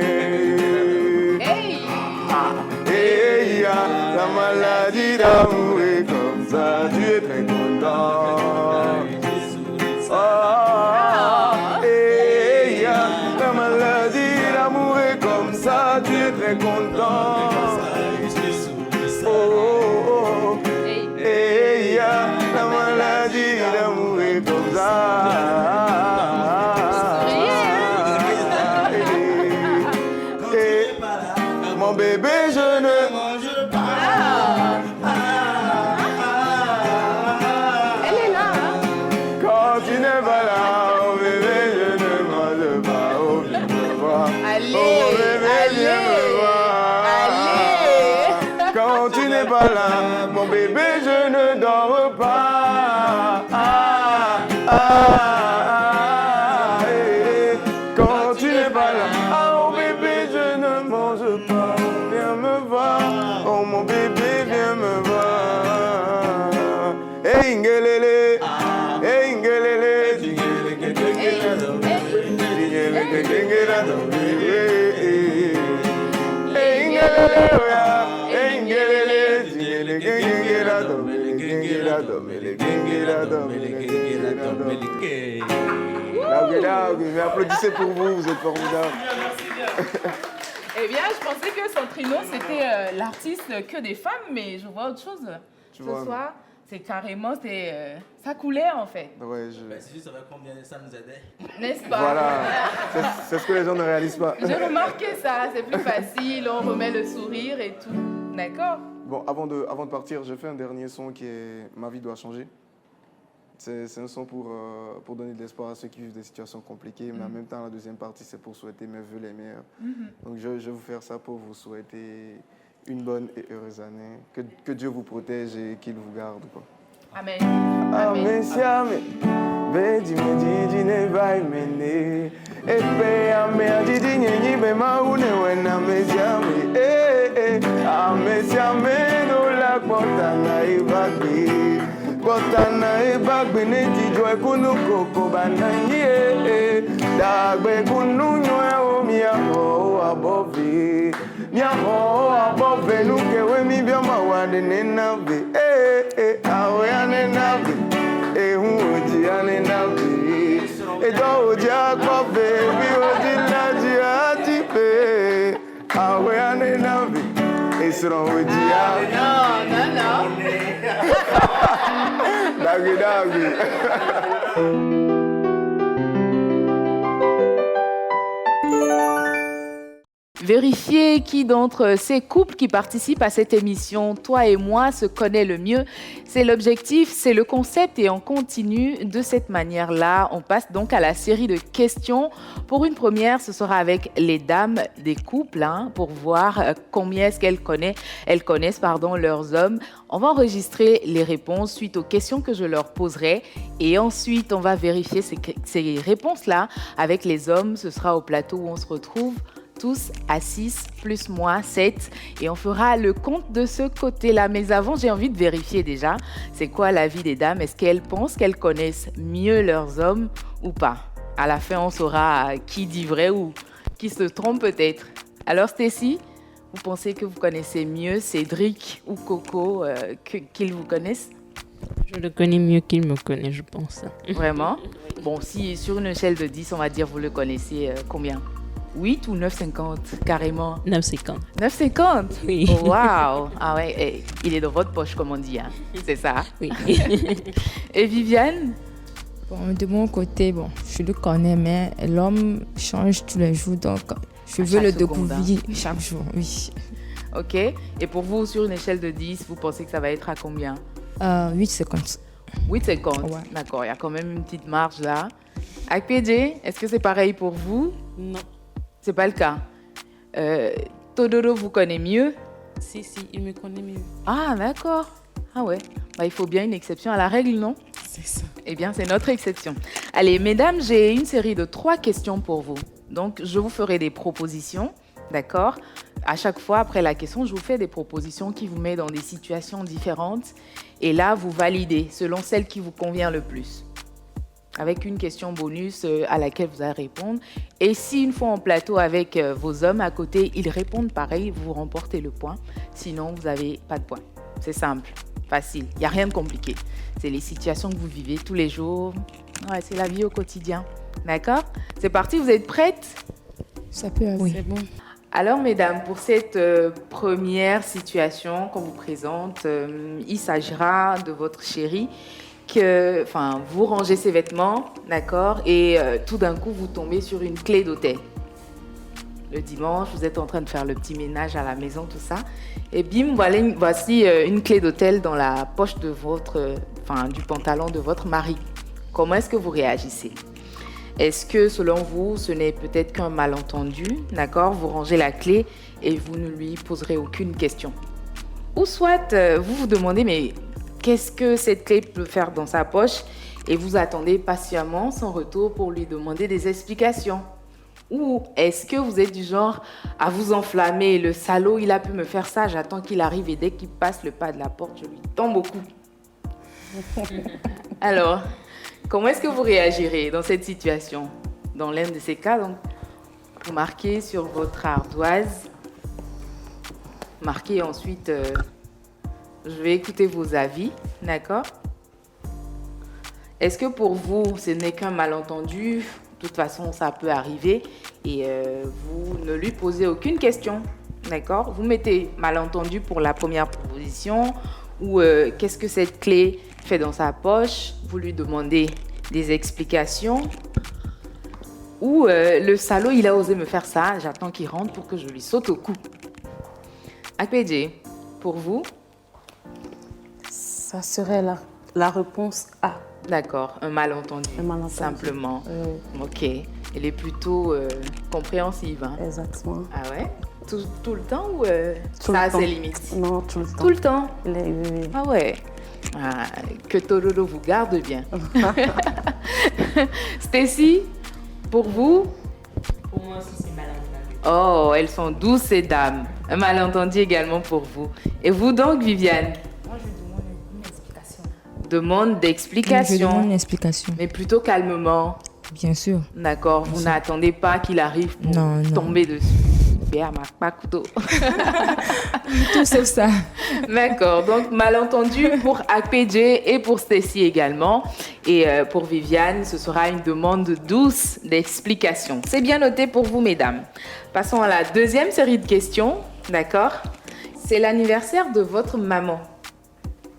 Hey ya, la maladie d'amour est comme ça, tu es très content. Hey ya, la maladie d'amour est comme ça, tu es très content. Oh, hey ya, la maladie d'amour est comme ça. Mon bébé, je ne mange pas. Elle est là. Quand tu n'es pas là, oh bébé, je ne mange pas. Oh, viens me voir. Allez, oh bébé, viens me voir. Quand tu n'es pas là, mon bébé, je ne dors pas. Quand tu n'es pas là, oh bébé, je ne mange pas. Viens me voir, oh mon bébé, viens me voir. Hey ingelele, dingele, dingele, dingele, dingele, dingele, dingele, dingele, Mais applaudissez pour vous, vous êtes formidables. Eh bien, je pensais que Centrino, c'était l'artiste que des femmes, mais je vois autre chose. Ce soir, c'est carrément, ça coulait en fait. Ouais, Si je savais combien ça nous aidait. N'est-ce pas? Voilà, c'est ce que les gens ne réalisent pas. J'ai remarqué ça, c'est plus facile, on remet le sourire et tout. D'accord? Bon, avant de partir, j'ai fait un dernier son qui est « Ma vie doit changer ». C'est un son pour donner de l'espoir à ceux qui vivent des situations compliquées, mais en même temps, la deuxième partie, c'est pour souhaiter mes vœux les meilleurs. Donc, je vais vous faire ça pour vous souhaiter une bonne et heureuse année. Que Dieu vous protège et qu'il vous garde. Quoi. Amen. Amen. Amen. Bedi medidi ne vai mene epe ame adidi nyenyi be maune wena mesiame amesiame no la kotana ibagbe ne tijo ekunu koko bananyi dagbe kunu nyoe o mi above nuke we mi bioma wade ne nave awe ane nave ehun oji ane nave ejo oji akove bi oji laji atipe awe ane nave esro oji ane No. Dagi. Vérifiez qui d'entre ces couples qui participent à cette émission, toi et moi, se connaît le mieux. C'est l'objectif, c'est le concept et on continue de cette manière-là. On passe donc à la série de questions. Pour une première, ce sera avec les dames des couples pour voir combien est-ce qu'elles connaissent leurs hommes. On va enregistrer les réponses suite aux questions que je leur poserai et ensuite on va vérifier ces réponses-là avec les hommes. Ce sera au plateau où on se retrouve tous à 6, plus moi, 7. Et on fera le compte de ce côté-là. Mais avant, j'ai envie de vérifier déjà, c'est quoi l'avis des dames? Est-ce qu'elles pensent qu'elles connaissent mieux leurs hommes ou pas? À la fin, on saura qui dit vrai ou qui se trompe peut-être. Alors, Stécie, vous pensez que vous connaissez mieux Cédric ou Coco qu'ils vous connaissent? Je le connais mieux qu'il me connaît, je pense. Vraiment? Bon, si sur une échelle de 10, on va dire vous le connaissez combien? 8 ou 9,50 carrément? 9,50. 9,50? Oui. Waouh! Ah ouais, il est dans votre poche, comme on dit. Hein. C'est ça? Oui. Et Viviane? Bon, de mon côté, je le connais, mais l'homme change tous les jours, donc je veux le découvrir chaque jour, oui. Ok. Et pour vous, sur une échelle de 10, vous pensez que ça va être à combien? 8,50. 8,50? Ouais. D'accord, il y a quand même une petite marge là. AKPJ, est-ce que c'est pareil pour vous? Non. C'est pas le cas. Todoro vous connaît mieux? Si, il me connaît mieux. Ah, d'accord. Ah ouais. Il faut bien une exception à la règle, non? C'est ça. Eh bien, c'est notre exception. Allez, mesdames, j'ai une série de 3 questions pour vous. Donc, je vous ferai des propositions, d'accord? À chaque fois, après la question, je vous fais des propositions qui vous mettent dans des situations différentes. Et là, vous validez selon celle qui vous convient le plus, avec une question bonus à laquelle vous allez répondre. Et si une fois en plateau avec vos hommes à côté, ils répondent pareil, vous remportez le point. Sinon, vous n'avez pas de point. C'est simple, facile, il n'y a rien de compliqué. C'est les situations que vous vivez tous les jours. Ouais, c'est la vie au quotidien. D'accord? C'est parti, vous êtes prêtes? Ça peut aller. Oui. C'est bon. Alors, mesdames, pour cette première situation qu'on vous présente, il s'agira de votre chéri. Vous rangez ses vêtements, d'accord, et tout d'un coup, vous tombez sur une clé d'hôtel. Le dimanche, vous êtes en train de faire le petit ménage à la maison, tout ça, et bim, voici une clé d'hôtel dans la poche de du pantalon de votre mari. Comment est-ce que vous réagissez? Est-ce que, selon vous, ce n'est peut-être qu'un malentendu, d'accord? Vous rangez la clé et vous ne lui poserez aucune question. Ou soit, vous vous demandez, mais qu'est-ce que cette clé peut faire dans sa poche? Et vous attendez patiemment son retour pour lui demander des explications. Ou est-ce que vous êtes du genre à vous enflammer? Le salaud, il a pu me faire ça, j'attends qu'il arrive et dès qu'il passe le pas de la porte, je lui tombe au cou. Alors, comment est-ce que vous réagirez dans cette situation? Dans l'un de ces cas, donc, vous marquez sur votre ardoise marquer ensuite. Je vais écouter vos avis, d'accord? Est-ce que pour vous, ce n'est qu'un malentendu? De toute façon, ça peut arriver et vous ne lui posez aucune question, d'accord? Vous mettez malentendu pour la première proposition ou qu'est-ce que cette clé fait dans sa poche? Vous lui demandez des explications. Ou le salaud, il a osé me faire ça, j'attends qu'il rentre pour que je lui saute au cou. APJ, pour vous? Ça serait la réponse A. D'accord, un malentendu. Un malentendu. Simplement. Ok. Elle est plutôt compréhensive. Hein? Exactement. Ah ouais? Tout le temps ou tout ça a ses limites? Non, tout le temps. Tout le temps? Oui. Ah ouais. Ah, que Tororo vous garde bien. Stacy, pour vous? Pour moi aussi, c'est malentendu. Oh, elles sont douces ces dames. Un malentendu également pour vous. Et vous donc, Viviane? Moi, je demande une explication. Demande d'explication. Je demande une explication. Mais plutôt calmement. Bien sûr. D'accord, vous n'attendez pas qu'il arrive pour tomber dessus. Bien, pas couteau. Tout sauf ça. D'accord, donc malentendu pour APJ et pour Stacy également. Et pour Viviane, ce sera une demande douce d'explication. C'est bien noté pour vous, mesdames. Passons à la deuxième série de questions, d'accord? C'est l'anniversaire de votre maman.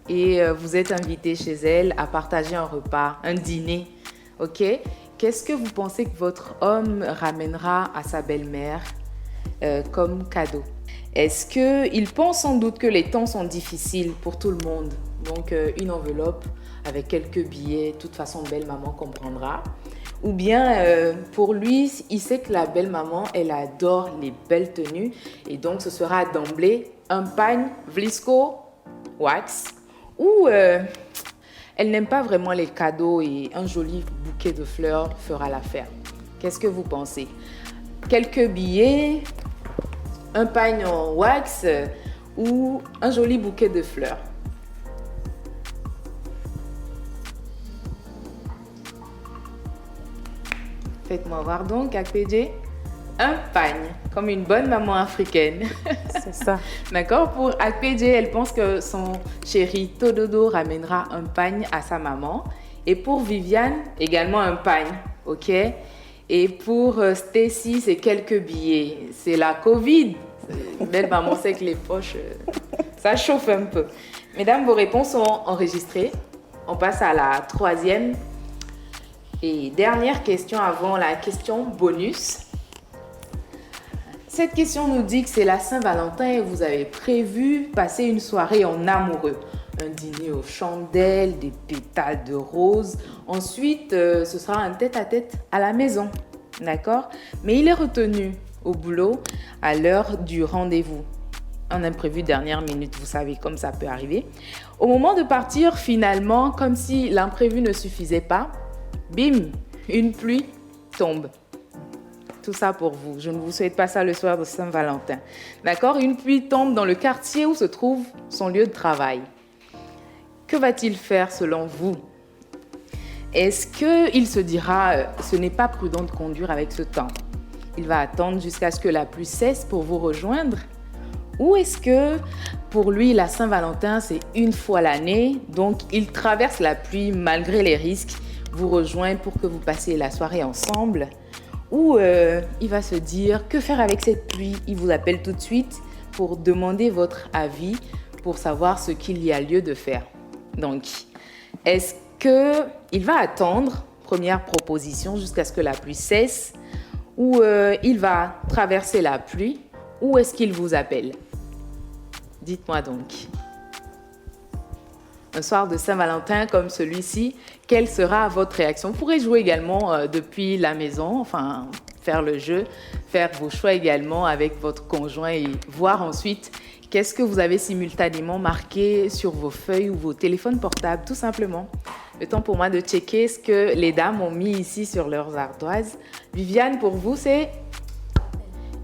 Et vous êtes invité chez elle à partager un repas, un dîner, ok? Qu'est-ce que vous pensez que votre homme ramènera à sa belle-mère comme cadeau? Est-ce qu'il pense sans doute que les temps sont difficiles pour tout le monde? Donc une enveloppe avec quelques billets, de toute façon belle-maman comprendra. Ou bien pour lui, il sait que la belle-maman, elle adore les belles tenues. Et donc ce sera d'emblée un pagne Vlisco Wax. Ou elle n'aime pas vraiment les cadeaux et un joli bouquet de fleurs fera l'affaire. Qu'est-ce que vous pensez? Quelques billets, un pagne en wax ou un joli bouquet de fleurs? Faites-moi voir donc, APJ. Un pagne, comme une bonne maman africaine. C'est ça. D'accord? Pour APJ, elle pense que son chéri Tododo ramènera un pagne à sa maman. Et pour Viviane, également un pagne. OK? Et pour Stacy, c'est quelques billets. C'est la Covid. Belle maman sait que les poches, ça chauffe un peu. Mesdames, vos réponses sont enregistrées. On passe à la troisième et dernière question avant la question bonus. Cette question nous dit que c'est la Saint-Valentin et vous avez prévu passer une soirée en amoureux. Un dîner aux chandelles, des pétales de roses. Ensuite, ce sera un tête-à-tête à la maison. D'accord? Mais il est retenu au boulot à l'heure du rendez-vous. Un imprévu dernière minute, vous savez, comme ça peut arriver. Au moment de partir, finalement, comme si l'imprévu ne suffisait pas, bim, une pluie tombe. Tout ça pour vous. Je ne vous souhaite pas ça le soir de Saint-Valentin. D'accord? Une pluie tombe dans le quartier où se trouve son lieu de travail. Que va-t-il faire selon vous? Est-ce qu'il se dira « ce n'est pas prudent de conduire avec ce temps ». Il va attendre jusqu'à ce que la pluie cesse pour vous rejoindre? Ou est-ce que pour lui, la Saint-Valentin, c'est une fois l'année, donc il traverse la pluie malgré les risques, vous rejoint pour que vous passiez la soirée ensemble? Ou il va se dire, que faire avec cette pluie? Il vous appelle tout de suite pour demander votre avis, pour savoir ce qu'il y a lieu de faire. Donc, est-ce qu'il va attendre, première proposition, jusqu'à ce que la pluie cesse, ou il va traverser la pluie, ou est-ce qu'il vous appelle? Dites-moi donc. Un soir de Saint-Valentin comme celui-ci, quelle sera votre réaction? Vous pourrez jouer également depuis la maison, enfin faire le jeu, faire vos choix également avec votre conjoint et voir ensuite qu'est-ce que vous avez simultanément marqué sur vos feuilles ou vos téléphones portables, tout simplement. Le temps pour moi de checker ce que les dames ont mis ici sur leurs ardoises. Viviane, pour vous, c'est...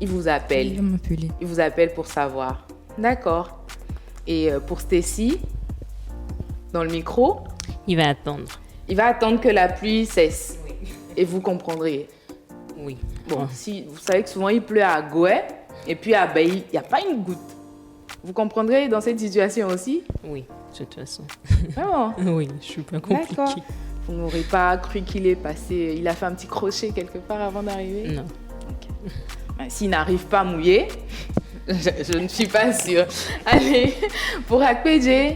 Il vous appelle. Il vous appelle pour savoir. D'accord. Et pour Stacy, dans le micro? Il va attendre. Il va attendre que la pluie cesse. Oui. Et vous comprendrez. Oui. Bon, si, vous savez que souvent il pleut à Gouet, et puis à Bailly, il n'y a pas une goutte. Vous comprendrez dans cette situation aussi? Oui, de toute façon. Vraiment? Oui, je suis pas compliquée. D'accord. Vous n'aurez pas cru qu'il est passé, il a fait un petit crochet quelque part avant d'arriver? Non. Okay. Ben, s'il n'arrive pas mouillé, je ne suis pas sûre. Allez, pour Akpedje,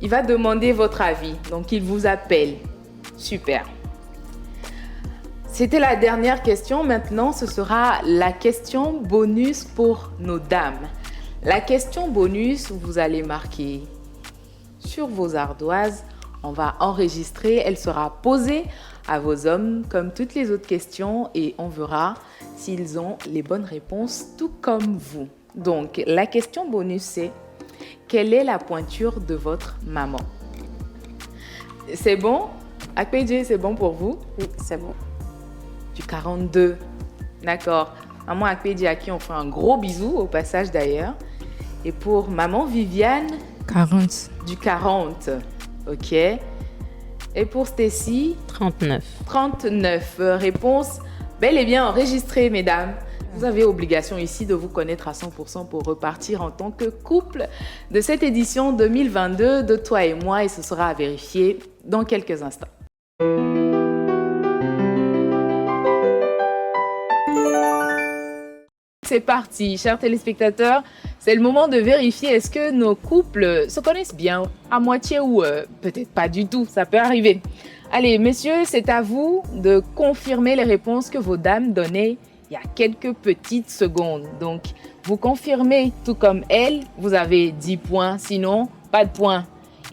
il va demander votre avis. Donc, il vous appelle. Super. C'était la dernière question. Maintenant, ce sera la question bonus pour nos dames. La question bonus, vous allez marquer sur vos ardoises. On va enregistrer. Elle sera posée à vos hommes comme toutes les autres questions et on verra s'ils ont les bonnes réponses, tout comme vous. Donc, la question bonus, c'est quelle est la pointure de votre maman? C'est bon? Akpedje, c'est bon pour vous? Oui, c'est bon. Du 42. D'accord. Maman Akpedje, à qui on fait un gros bisou, au passage d'ailleurs. Et pour maman Viviane? 40. Du 40. Ok. Et pour Stacy? 39. 39. Réponse bel et bien enregistrée, mesdames. Vous avez obligation ici de vous connaître à 100% pour repartir en tant que couple de cette édition 2022 de Toi et moi, et ce sera à vérifier dans quelques instants. C'est parti, chers téléspectateurs. C'est le moment de vérifier est-ce que nos couples se connaissent bien, à moitié ou peut-être pas du tout, ça peut arriver. Allez, messieurs, c'est à vous de confirmer les réponses que vos dames donnaient il y a quelques petites secondes. Donc, vous confirmez tout comme elle, vous avez 10 points, sinon, pas de points.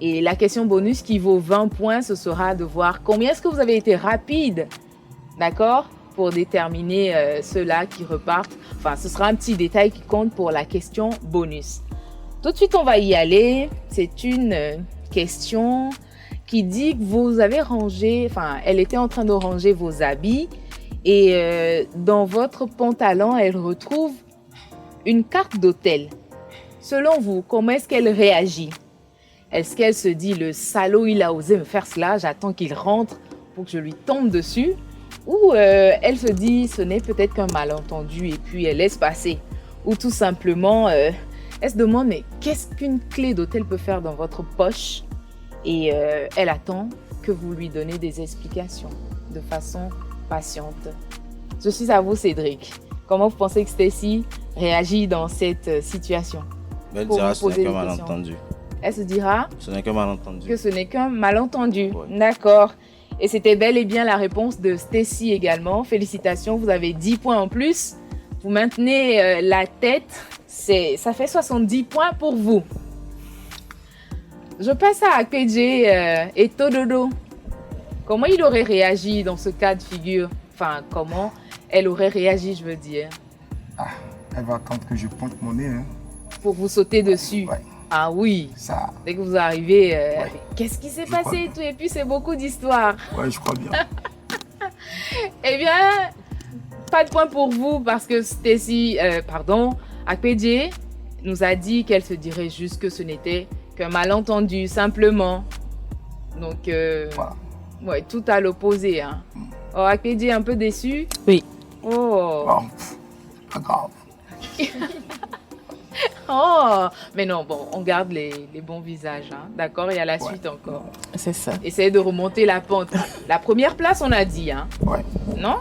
Et la question bonus qui vaut 20 points, ce sera de voir combien est-ce que vous avez été rapide, d'accord, pour déterminer ceux-là qui repartent. Enfin, ce sera un petit détail qui compte pour la question bonus. Tout de suite, on va y aller. C'est une question qui dit que vous avez rangé, enfin, elle était en train de ranger vos habits et dans votre pantalon, elle retrouve une carte d'hôtel. Selon vous, comment est-ce qu'elle réagit? Est-ce qu'elle se dit, le salaud, il a osé me faire cela, j'attends qu'il rentre pour que je lui tombe dessus? Ou elle se dit, ce n'est peut-être qu'un malentendu et puis elle laisse passer? Ou tout simplement, elle se demande, mais qu'est-ce qu'une clé d'hôtel peut faire dans votre poche? Et elle attend que vous lui donnez des explications de façon patiente. Je suis à vous, Cédric. Comment vous pensez que Stacy réagit dans cette situation? Elle dira que ce n'est qu'un malentendu. Elle se dira ce n'est qu'un malentendu. Que ce n'est qu'un malentendu. Ouais. D'accord. Et c'était bel et bien la réponse de Stacy également. Félicitations, vous avez 10 points en plus. Vous maintenez la tête. Ça fait 70 points pour vous. Je passe à Akpedje et Tododo. Comment il aurait réagi dans ce cas de figure? Enfin, comment elle aurait réagi, je veux dire. Ah, elle va attendre que je pointe mon nez. Hein. Pour vous sauter dessus. Ouais. Ah oui. Ça. Dès que vous arrivez, ouais. Qu'est-ce qui s'est passé et tout? Et puis, c'est beaucoup d'histoires. Ouais, je crois bien. Eh bien, pas de point pour vous parce que Stacy, Akpedje nous a dit qu'elle se dirait juste que ce n'était qu'un malentendu, simplement. Donc, voilà. Ouais, tout à l'opposé. Hein. Oh, Akpedje un peu déçu? Oui. Oh. Bon, pas grave. Oh, mais non, bon, on garde les bons visages. Hein. D'accord, il y a la suite encore. C'est ça. Essayez de remonter la pente. La première place, on a dit. Hein. Ouais. Non?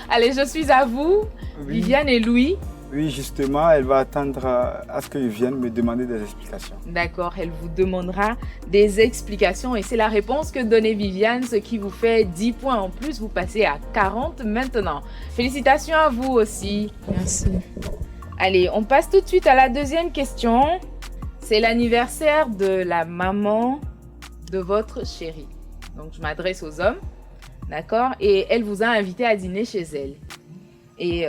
Allez, je suis à vous, oui. Viviane et Louis. Oui, justement, elle va attendre à ce qu'ils viennent me demander des explications. D'accord, elle vous demandera des explications et c'est la réponse que donnait Viviane, ce qui vous fait 10 points en plus. Vous passez à 40 maintenant. Félicitations à vous aussi. Merci. Allez, on passe tout de suite à la deuxième question. C'est l'anniversaire de la maman de votre chéri. Donc, je m'adresse aux hommes, d'accord? Et elle vous a invité à dîner chez elle. Et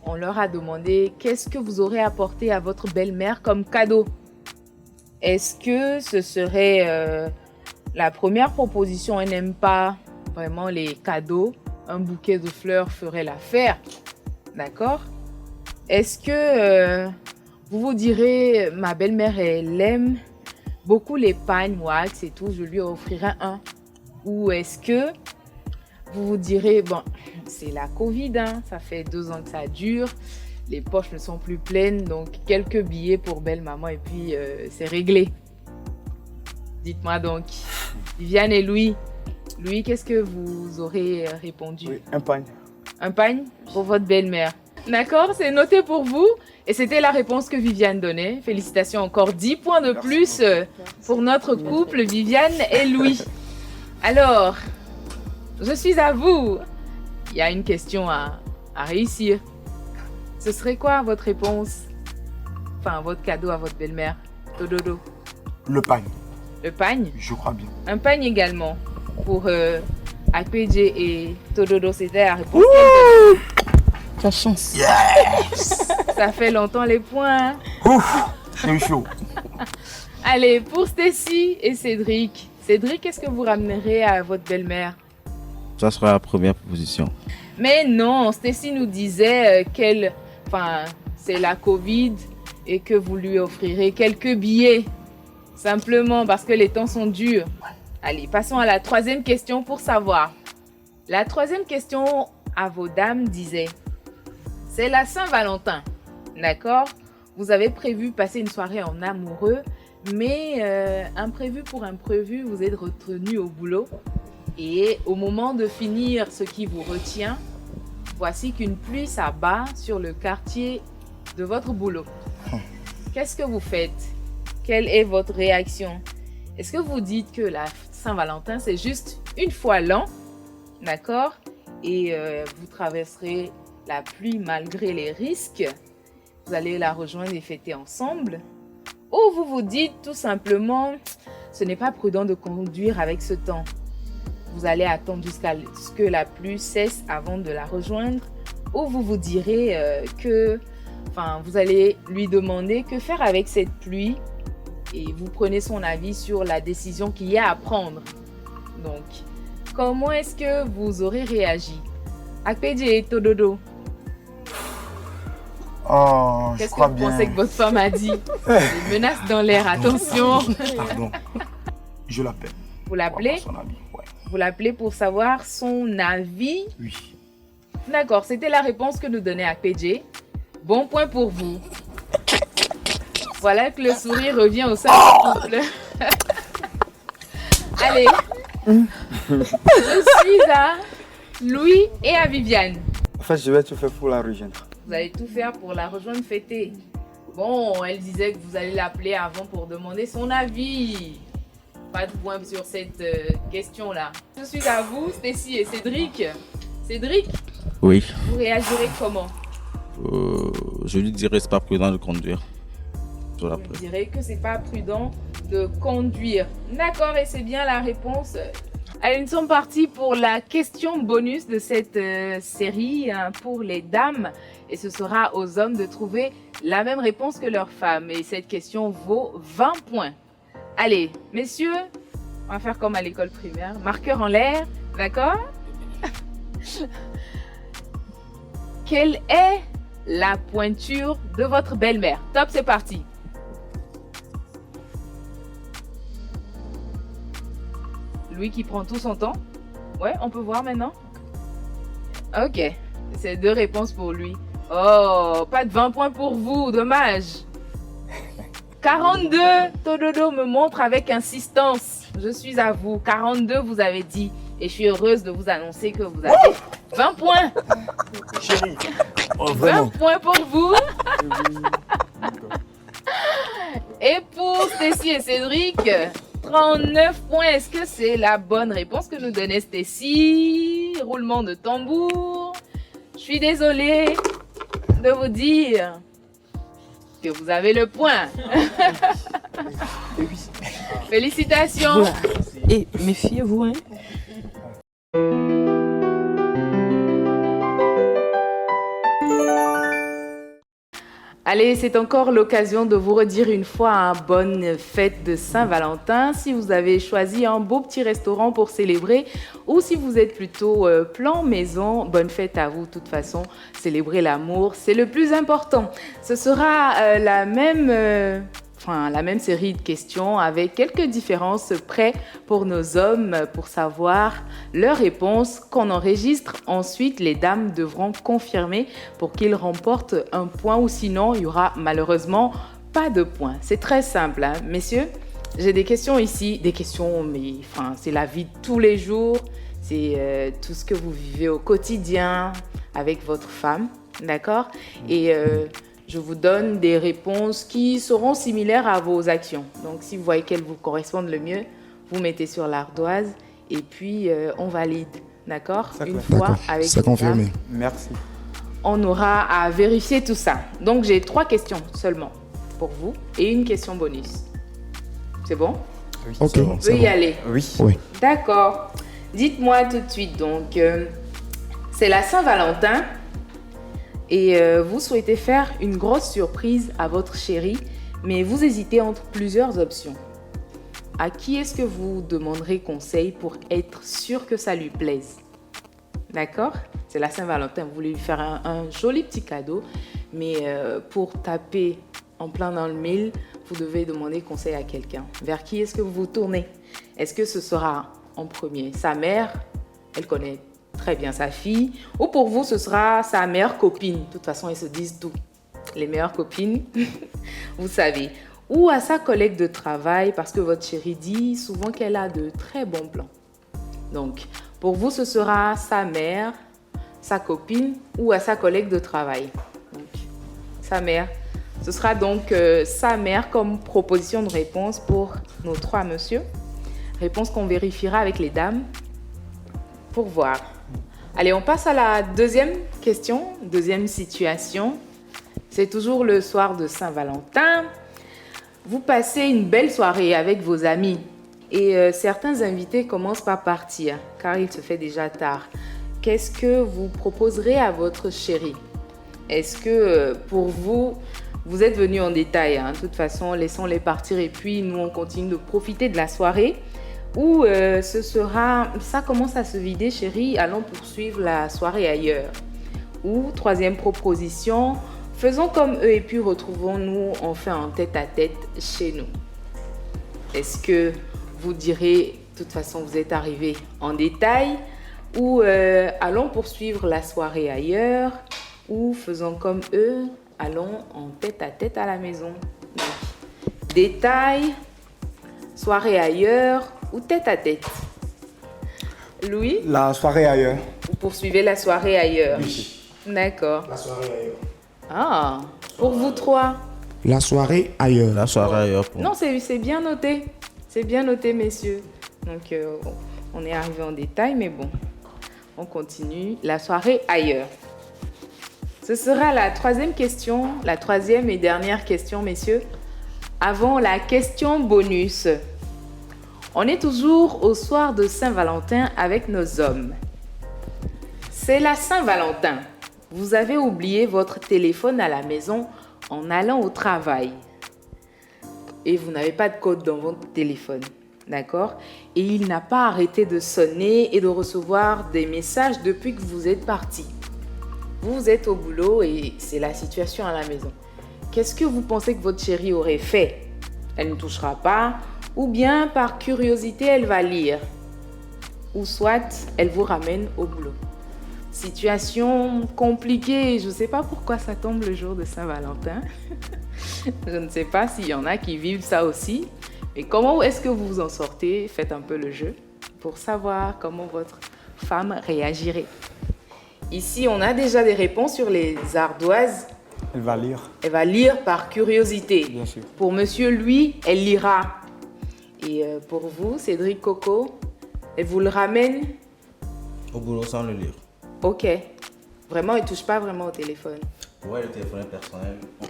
on leur a demandé qu'est-ce que vous aurez apporté à votre belle-mère comme cadeau. Est-ce que ce serait la première proposition? Elle n'aime pas vraiment les cadeaux. Un bouquet de fleurs ferait l'affaire. D'accord? Est-ce que vous vous direz, ma belle-mère, elle aime beaucoup les pagnes wax et tout, je lui offrirai un? Ou est-ce que vous vous direz, bon, c'est la Covid, hein, ça fait 2 ans que ça dure, les poches ne sont plus pleines, donc quelques billets pour belle maman et puis c'est réglé. Dites-moi donc, Viviane et Louis. Louis, qu'est-ce que vous aurez répondu? Oui, un pagne. Un pagne pour votre belle-mère. D'accord, c'est noté pour vous. Et c'était la réponse que Viviane donnait. Félicitations, encore 10 points de plus pour notre couple, Viviane et Louis. Alors, je suis à vous. Il y a une question à réussir. Ce serait quoi votre réponse? Enfin, votre cadeau à votre belle-mère, Tododo? Le pagne. Le pagne? Je crois bien. Un pagne également pour APJ et Tododo, c'était la réponse. Ta chance. Yes! Ça fait longtemps les points. Ouf, j'ai eu chaud. Allez, pour Stacy et Cédric. Cédric, qu'est-ce que vous ramènerez à votre belle-mère? Ça sera la première proposition. Mais non, Stacy nous disait c'est la Covid et que vous lui offrirez quelques billets. Simplement parce que les temps sont durs. Allez, passons à la troisième question pour savoir. La troisième question à vos dames disait, c'est la Saint-Valentin, d'accord? Vous avez prévu passer une soirée en amoureux, mais imprévu pour imprévu, vous êtes retenu au boulot. Et au moment de finir ce qui vous retient, voici qu'une pluie s'abat sur le quartier de votre boulot. Qu'est-ce que vous faites? Quelle est votre réaction? Est-ce que vous dites que la Saint-Valentin, c'est juste une fois l'an, d'accord? Et vous traverserez la pluie malgré les risques. Vous allez la rejoindre et fêter ensemble. Ou vous vous dites tout simplement, ce n'est pas prudent de conduire avec ce temps. Vous allez attendre jusqu'à ce que la pluie cesse avant de la rejoindre. Ou vous vous direz vous allez lui demander que faire avec cette pluie et vous prenez son avis sur la décision qu'il y a à prendre. Donc, comment est-ce que vous aurez réagi? APJ et Tododo. Oh, qu'est-ce que vous pensez que votre femme a dit? Des menaces dans l'air, attention. Pardon. Je l'appelle. Vous l'appelez? Ouais. Vous l'appelez pour savoir son avis? Oui. D'accord, c'était la réponse que nous donnait APJ. Bon point pour vous. Voilà que le sourire revient au sein du couple. Allez. Je suis à Louis et à Viviane. En fait, je vais tout faire pour la rejoindre. Vous allez tout faire pour la rejoindre fêter. Bon, elle disait que vous allez l'appeler avant pour demander son avis. Pas de point sur cette question-là. Je suis à vous, Stacy et Cédric. Cédric? Oui. Vous réagirez comment? Je lui dirais que c'est pas prudent de conduire. Je dirais que c'est pas prudent de conduire. D'accord, et c'est bien la réponse. Allez, nous sommes partis pour la question bonus de cette série pour les dames. Et ce sera aux hommes de trouver la même réponse que leurs femmes. Et cette question vaut 20 points. Allez, messieurs, on va faire comme à l'école primaire. Marqueur en l'air, d'accord? Quelle est la pointure de votre belle-mère? Top, c'est parti. Louis qui prend tout son temps. Ouais, on peut voir maintenant. Ok, c'est 2 réponses pour lui. Oh, pas de 20 points pour vous, dommage. 42, Tododo me montre avec insistance. Je suis à vous. 42, vous avez dit. Et je suis heureuse de vous annoncer que vous avez 20 points. Chérie. Oh, 20 points pour vous. Et pour Stacy et Cédric, 39 points. Est-ce que c'est la bonne réponse que nous donnait Stacy? Roulement de tambour. Je suis désolée de vous dire que vous avez le point. Félicitations. Voilà. Et méfiez-vous, hein. Allez, c'est encore l'occasion de vous redire une fois bonne fête de Saint-Valentin. Si vous avez choisi un beau petit restaurant pour célébrer ou si vous êtes plutôt plan maison, bonne fête à vous de toute façon. Célébrer l'amour, c'est le plus important. Ce sera la même la même série de questions avec quelques différences près pour nos hommes pour savoir leurs réponses qu'on enregistre. Ensuite, les dames devront confirmer pour qu'ils remportent un point ou sinon, il y aura malheureusement pas de point. C'est très simple, hein, messieurs. J'ai des questions ici, des questions, mais c'est la vie de tous les jours, c'est tout ce que vous vivez au quotidien avec votre femme, d'accord? Et je vous donne des réponses qui seront similaires à vos actions. Donc, si vous voyez qu'elles vous correspondent le mieux, vous mettez sur l'ardoise et puis on valide, d'accord? Une fois avec c'est confirmé. Merci. On aura à vérifier tout ça. Donc, j'ai 3 questions seulement pour vous et une question bonus. C'est bon? Oui. Ok. On peut y aller? Oui. D'accord. Dites-moi tout de suite, donc, c'est la Saint-Valentin et vous souhaitez faire une grosse surprise à votre chérie, mais vous hésitez entre plusieurs options. À qui est-ce que vous demanderez conseil pour être sûr que ça lui plaise? D'accord? C'est la Saint-Valentin, vous voulez lui faire un joli petit cadeau, mais pour taper en plein dans le mille, vous devez demander conseil à quelqu'un. Vers qui est-ce que vous vous tournez? Est-ce que ce sera en premier sa mère? Elle connaît très bien sa fille. Ou pour vous, ce sera sa meilleure copine. De toute façon, ils se disent tout. Les meilleures copines, vous savez. Ou à sa collègue de travail, parce que votre chérie dit souvent qu'elle a de très bons plans. Donc, pour vous, ce sera sa mère, sa copine ou à sa collègue de travail. Donc, sa mère. Ce sera donc sa mère comme proposition de réponse pour nos 3 messieurs. Réponse qu'on vérifiera avec les dames pour voir. Allez, on passe à la deuxième question, deuxième situation. C'est toujours le soir de Saint-Valentin. Vous passez une belle soirée avec vos amis et certains invités commencent par partir car il se fait déjà tard. Qu'est-ce que vous proposerez à votre chérie? Est-ce que pour vous, vous êtes venu en détail, hein? De toute façon, laissons-les partir et puis nous, on continue de profiter de la soirée. Ou ça commence à se vider, chérie, allons poursuivre la soirée ailleurs. Ou troisième proposition, faisons comme eux et puis retrouvons-nous enfin en tête-à-tête chez nous. Est-ce que vous direz, de toute façon, vous êtes arrivés en détail? Ou allons poursuivre la soirée ailleurs? Ou faisons comme eux, allons en tête-à-tête à la maison. Donc, détail, soirée ailleurs ou tête-à-tête. Louis? La soirée ailleurs. Vous poursuivez la soirée ailleurs? Oui. D'accord. La soirée ailleurs. Ah, pour vous 3? La soirée ailleurs. La soirée ailleurs. Non, c'est bien noté. C'est bien noté, messieurs. Donc, on est arrivé en détail, mais bon. On continue. La soirée ailleurs. Ce sera la 3e question, la 3e et dernière question, messieurs. Avant la question bonus. On est toujours au soir de Saint-Valentin avec nos hommes. C'est la Saint-Valentin. Vous avez oublié votre téléphone à la maison en allant au travail. Et vous n'avez pas de code dans votre téléphone. D'accord? Et il n'a pas arrêté de sonner et de recevoir des messages depuis que vous êtes parti. Vous êtes au boulot et c'est la situation à la maison. Qu'est-ce que vous pensez que votre chérie aurait fait? Elle ne touchera pas, ou bien par curiosité, elle va lire. Ou soit, elle vous ramène au boulot. Situation compliquée, je ne sais pas pourquoi ça tombe le jour de Saint-Valentin. Je ne sais pas s'il y en a qui vivent ça aussi. Mais comment est-ce que vous vous en sortez? Faites un peu le jeu pour savoir comment votre femme réagirait. Ici, on a déjà des réponses sur les ardoises. Elle va lire. Elle va lire par curiosité. Bien sûr. Pour monsieur, lui, elle lira. Et pour vous, Cédric, Coco, elle vous le ramène Au boulot sans le lire. Ok. Vraiment, elle ne touche pas vraiment au téléphone. Ouais, le téléphone est personnel pour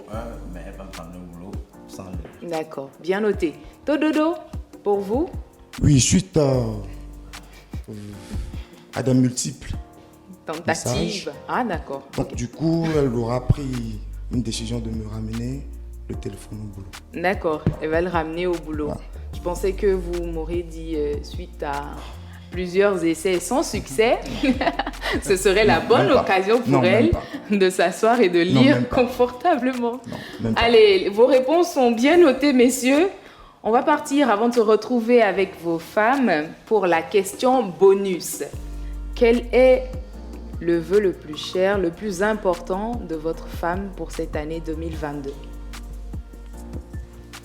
mais elle va me ramener au boulot sans le lire. D'accord, bien noté. Tododo, pour vous? Oui, suite à des multiples tentatives. messages. Ah, d'accord. Donc, du coup, elle aura pris une décision de me ramener le téléphone au boulot. D'accord, elle va le ramener au boulot. Ouais. Je pensais que vous m'auriez dit suite à plusieurs essais sans succès, ce serait la bonne occasion pour elle de s'asseoir et de lire confortablement. Non, allez, vos réponses sont bien notées, messieurs. On va partir avant de se retrouver avec vos femmes pour la question bonus. Quel est le vœu le plus cher, le plus important de votre femme pour cette année 2022?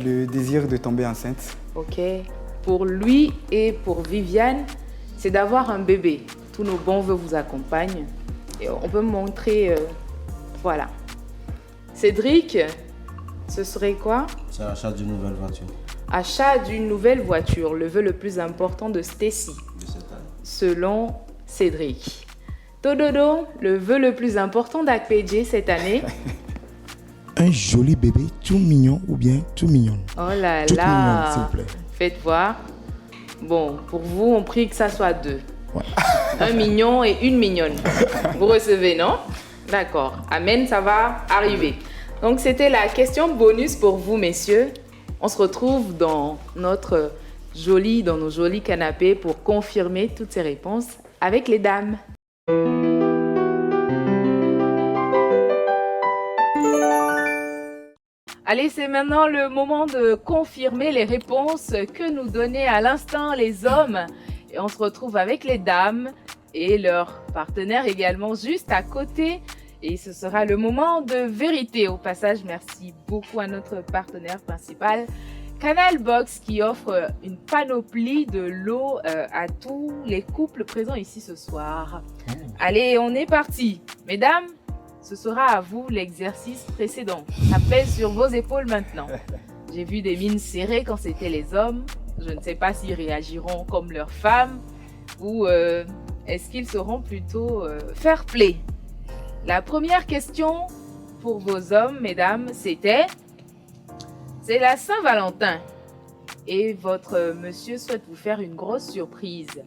Le désir de tomber enceinte. Ok. Pour lui et pour Viviane, c'est d'avoir un bébé. Tous nos bons vœux vous accompagnent. Et on peut montrer... voilà. Cédric, ce serait quoi? C'est l'achat d'une nouvelle voiture. Achat d'une nouvelle voiture, le vœu le plus important de Stacy. De cette année. Selon Cédric. Tododo, le vœu le plus important d'Akpedje cette année? Un joli bébé tout mignon ou bien tout mignonne. Oh là Toute là. mignonne, s'il vous plaît. Faites voir. Bon, pour vous, on prie que ça soit 2. Ouais. Un mignon et une mignonne. Vous recevez, non? D'accord. Amen, ça va arriver. Donc, c'était la question bonus pour vous, messieurs. On se retrouve dans nos jolis canapés pour confirmer toutes ces réponses avec les dames. Allez, c'est maintenant le moment de confirmer les réponses que nous donnaient à l'instant les hommes. Et on se retrouve avec les dames et leurs partenaires également juste à côté. Et ce sera le moment de vérité. Au passage, merci beaucoup à notre partenaire principal, Canal Box, qui offre une panoplie de lots à tous les couples présents ici ce soir. Allez, on est parti. Mesdames, ce sera à vous l'exercice précédent. Ça pèse sur vos épaules maintenant. J'ai vu des mines serrées quand c'était les hommes. Je ne sais pas s'ils réagiront comme leurs femmes ou est-ce qu'ils seront plutôt fair play. La première question pour vos hommes, mesdames, c'est la Saint-Valentin et votre monsieur souhaite vous faire une grosse surprise.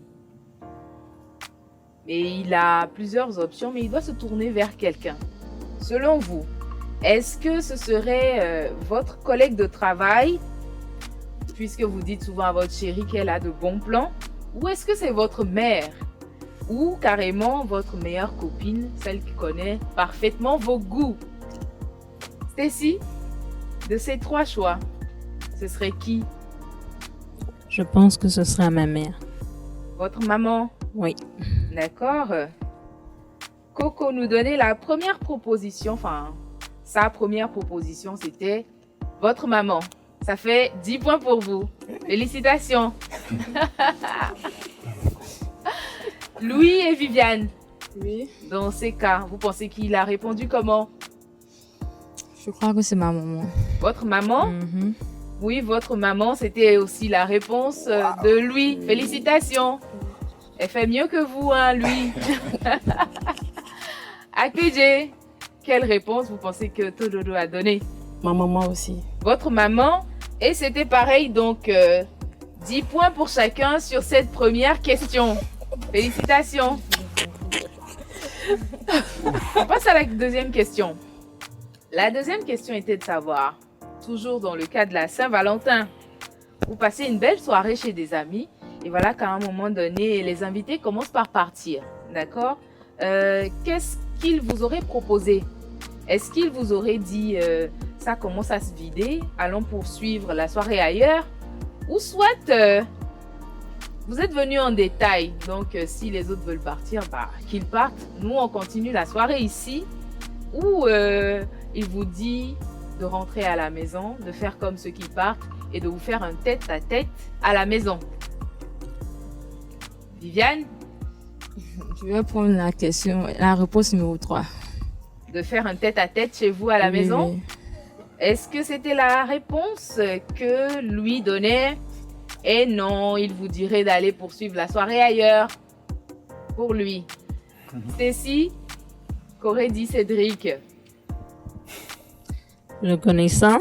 Et il a plusieurs options, mais il doit se tourner vers quelqu'un. Selon vous, est-ce que ce serait votre collègue de travail, puisque vous dites souvent à votre chérie qu'elle a de bons plans, ou est-ce que c'est votre mère, ou carrément votre meilleure copine, celle qui connaît parfaitement vos goûts? Stacy, de ces 3 choix, ce serait qui? Je pense que ce sera ma mère. Votre maman? Oui. D'accord. Coco nous donnait la première proposition, enfin, sa première proposition, c'était votre maman. Ça fait 10 points pour vous. Félicitations. Louis et Viviane. Oui. Dans ces cas, vous pensez qu'il a répondu comment? Je crois que c'est ma maman. Votre maman? Oui, votre maman, c'était aussi la réponse de Louis. Félicitations. Elle fait mieux que vous, hein, Louis. Akpedje, quelle réponse vous pensez que Tododo a donné? Ma maman aussi. Votre maman? Et c'était pareil, donc 10 points pour chacun sur cette première question. Félicitations. On passe à la deuxième question. La deuxième question était de savoir, toujours dans le cas de la Saint-Valentin, vous passez une belle soirée chez des amis et voilà qu'à un moment donné, les invités commencent par partir, d'accord? Qu'est-ce qu'ils vous auraient proposé? Est-ce qu'ils vous auraient dit ça commence à se vider, allons poursuivre la soirée ailleurs? Ou soit vous êtes venus en détail, donc si les autres veulent partir, bah, qu'ils partent. Nous, on continue la soirée ici. Ou il vous dit de rentrer à la maison, de faire comme ceux qui partent et de vous faire un tête-à-tête à la maison. Viviane? Je vais prendre la réponse numéro 3. De faire un tête-à-tête chez vous à la maison? Oui. Est-ce que c'était la réponse que lui donnait? Et non, il vous dirait d'aller poursuivre la soirée ailleurs. Pour lui. Stacy, qu'aurait dit Cédric? Le connaissant,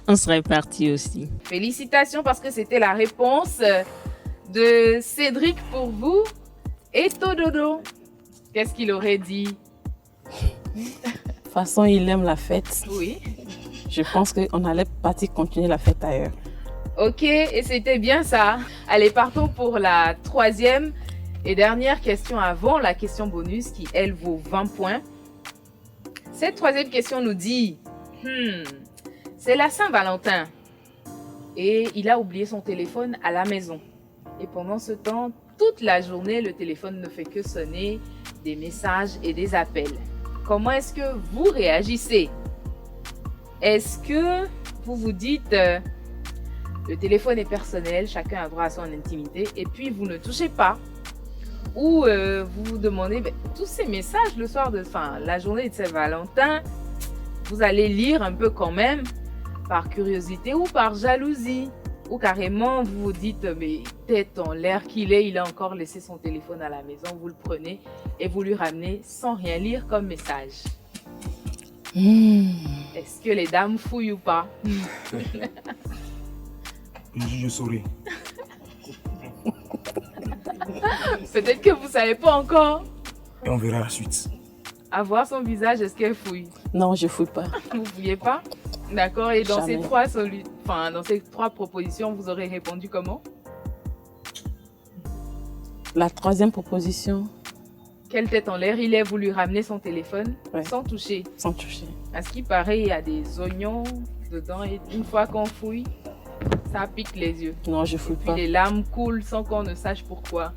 on serait parti aussi. Félicitations parce que c'était la réponse de Cédric pour vous. Et Tododo, qu'est-ce qu'il aurait dit? De toute façon, il aime la fête. Oui. Je pense qu'on allait partir continuer la fête ailleurs. Ok, et c'était bien ça. Allez, partons pour la troisième Et dernière question avant la question bonus qui, elle, vaut 20 points. Cette troisième question nous dit, c'est la Saint-Valentin et il a oublié son téléphone à la maison. Et pendant ce temps, toute la journée, le téléphone ne fait que sonner, des messages et des appels. Comment est-ce que vous réagissez? Est-ce que vous vous dites, le téléphone est personnel, chacun a droit à son intimité, et puis vous ne touchez pas? Ou vous vous demandez, tous ces messages le soir la journée de Saint-Valentin, vous allez lire un peu quand même, par curiosité ou par jalousie. Ou carrément, vous vous dites, mais tête en l'air qu'il est, il a encore laissé son téléphone à la maison, vous le prenez et vous lui ramenez sans rien lire comme message. Est-ce que les dames fouillent ou pas? Je saurai. Peut-être que vous ne savez pas encore. Et on verra la suite. À voir son visage, est-ce qu'elle fouille? Non, je fouille pas. Vous ne fouillez pas? D'accord. Et dans Jamais. dans ces trois propositions, vous aurez répondu comment? La troisième proposition. Quelle tête en l'air il est, vous lui ramenez son téléphone sans toucher? Sans toucher. À ce qui paraît, il y a des oignons dedans et une fois qu'on fouille, ça pique les yeux. Non, je fouille pas. Puis les larmes coulent sans qu'on ne sache pourquoi.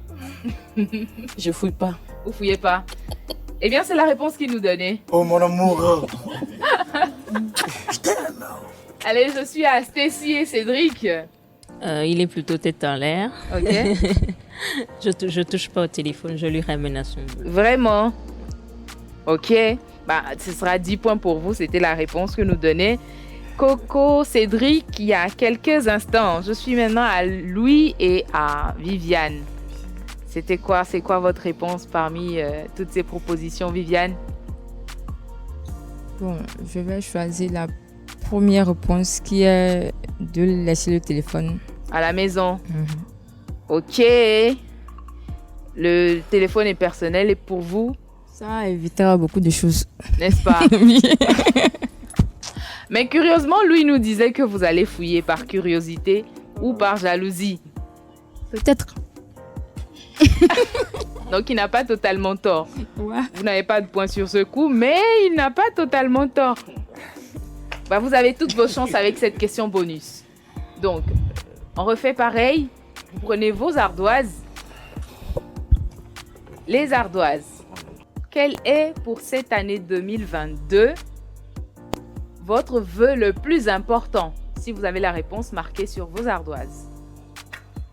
Je fouille pas. Vous fouillez pas? Eh bien, c'est la réponse qu'il nous donnait. Oh mon amour. Allez, je suis à Stacy et Cédric. Il est plutôt tête en l'air. Ok. Je touche pas au téléphone, je lui ramène à son boulot. Vraiment? Ok. Ce sera 10 points pour vous. C'était la réponse que nous donnait Coco, Cédric, il y a quelques instants. Je suis maintenant à Louis et à Viviane. C'est quoi votre réponse parmi toutes ces propositions, Viviane? Bon, je vais choisir la première réponse qui est de laisser le téléphone à la maison. Ok. Le téléphone est personnel et pour vous? Ça évitera beaucoup de choses. N'est-ce pas? Mais curieusement, Louis nous disait que vous allez fouiller par curiosité ou par jalousie. Peut-être. Donc, il n'a pas totalement tort. Ouais. Vous n'avez pas de point sur ce coup, mais il n'a pas totalement tort. Vous avez toutes vos chances avec cette question bonus. Donc, on refait pareil. Vous prenez vos ardoises. Les ardoises. Quel est pour cette année 2022 votre vœu le plus important? Si vous avez la réponse, marquée sur vos ardoises.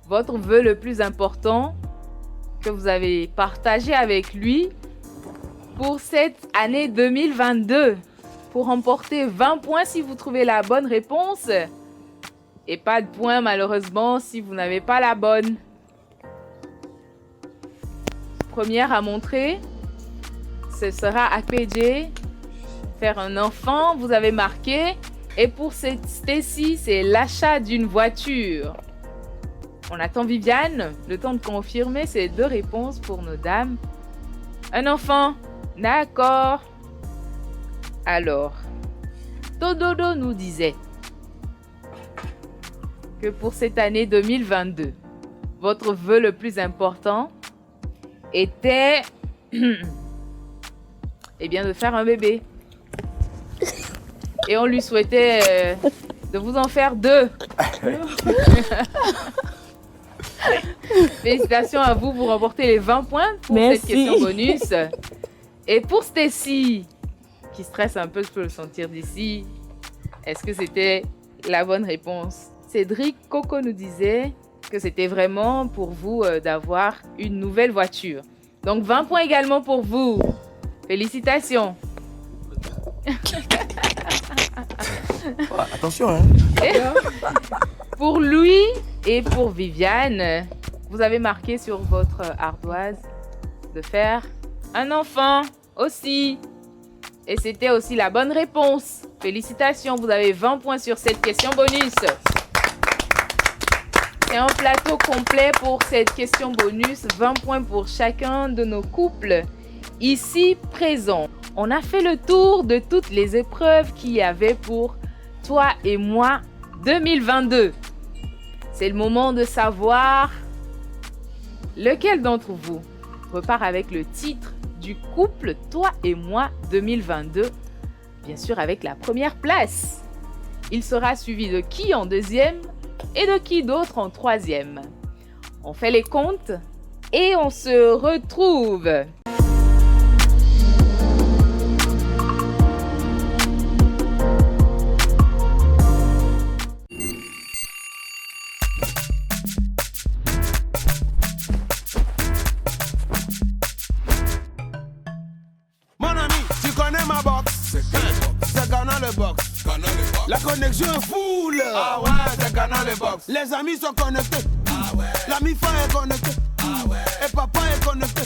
Votre vœu le plus important que vous avez partagé avec lui pour cette année 2022. Pour remporter 20 points si vous trouvez la bonne réponse. Et pas de points malheureusement si vous n'avez pas la bonne. Première à montrer, ce sera APJ. Faire un enfant, vous avez marqué. Et pour cette Stacy, c'est l'achat d'une voiture. On attend Viviane, le temps de confirmer ces deux réponses pour nos dames. Un enfant, d'accord. Alors, Tododo nous disait que pour cette année 2022, votre vœu le plus important était eh bien de faire un bébé. Et on lui souhaitait de vous en faire 2. Félicitations à vous, vous remportez les 20 points pour cette question bonus. Et pour Stacy, qui stresse un peu, je peux le sentir d'ici, est-ce que c'était la bonne réponse? Cédric Coco nous disait que c'était vraiment pour vous d'avoir une nouvelle voiture. Donc 20 points également pour vous. Félicitations. Attention, hein. Et pour Louis et pour Viviane, vous avez marqué sur votre ardoise de faire un enfant aussi. Et c'était aussi la bonne réponse. Félicitations, vous avez 20 points sur cette question bonus. Et un plateau complet pour cette question bonus, 20 points pour chacun de nos couples ici présents. On a fait le tour de toutes les épreuves qu'il y avait pour toi et moi 2022. C'est le moment de savoir Lequel d'entre vous repart avec le titre du couple Toi et moi 2022? Bien sûr avec la première place. Il sera suivi de qui en deuxième et de qui d'autre en troisième? On fait les comptes et on se retrouve. Mon ami, tu connais ma box? C'est Canal Box. La connexion est full. Ah ouais, c'est Canal Box. Les amis sont connectés. Ah ouais. La mi-fa est connectée. Ah ouais. Et papa est connecté.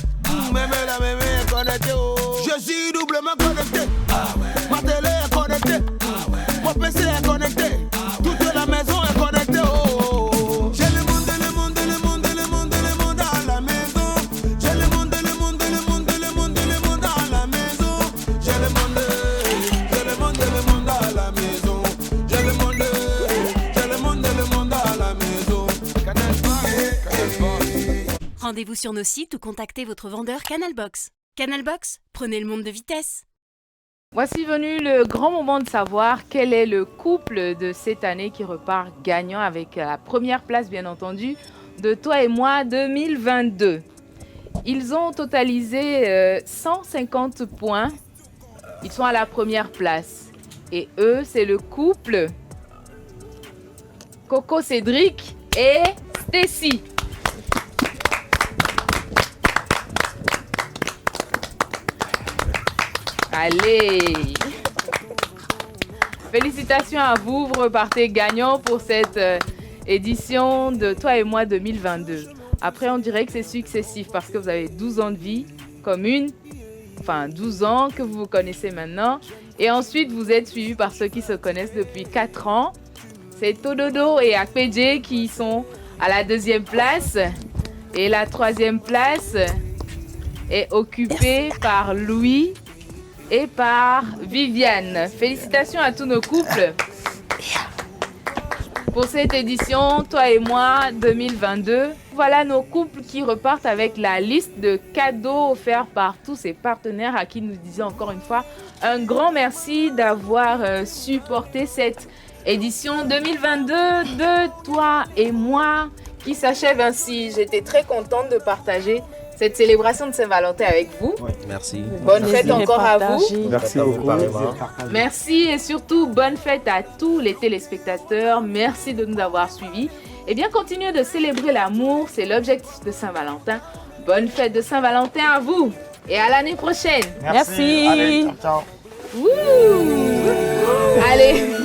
Mémé la mémé est connectée. Oh. Je suis doublement connecté. Ah ouais. Ma télé est connectée. Ah ouais. Mon PC est connecté. Ah ouais. Toute la maison est connectée. Oh. J'ai le monde, le monde, le monde, le monde, le monde à la maison. J'ai le monde, le monde, le monde, le monde, le monde à la maison. J'ai le monde, le monde, le monde à la maison. J'ai le monde, le monde, le monde à la maison. Canal Box. Rendez-vous sur nos sites ou contactez votre vendeur Canalbox. Canalbox, prenez le monde de vitesse. Voici venu le grand moment de savoir quel est le couple de cette année qui repart gagnant avec la première place, bien entendu, de Toi et moi 2022. Ils ont totalisé 150 points. Ils sont à la première place. Et eux, c'est le couple Coco Cédric et Stacy. Allez! Félicitations à vous, vous repartez gagnant pour cette édition de Toi et moi 2022. Après, on dirait que c'est successif parce que vous avez 12 ans de vie commune, enfin 12 ans que vous vous connaissez maintenant. Et ensuite, vous êtes suivis par ceux qui se connaissent depuis 4 ans. C'est Tododo et Akpedje qui sont à la deuxième place. Et la troisième place est occupée par Louis et par Viviane. Félicitations à tous nos couples pour cette édition Toi et moi 2022. Voilà nos couples qui repartent avec la liste de cadeaux offerts par tous ces partenaires à qui nous disons encore une fois un grand merci d'avoir supporté cette édition 2022 de Toi et moi qui s'achève ainsi. J'étais très contente de partager cette célébration de Saint-Valentin avec vous. Ouais, merci. Bonne fête encore à vous. Merci beaucoup. Merci et surtout bonne fête à tous les téléspectateurs. Merci de nous avoir suivis. Et bien, continuez de célébrer l'amour, c'est l'objectif de Saint-Valentin. Bonne fête de Saint-Valentin à vous et à l'année prochaine. Merci. Allez, ciao, ciao. Allez.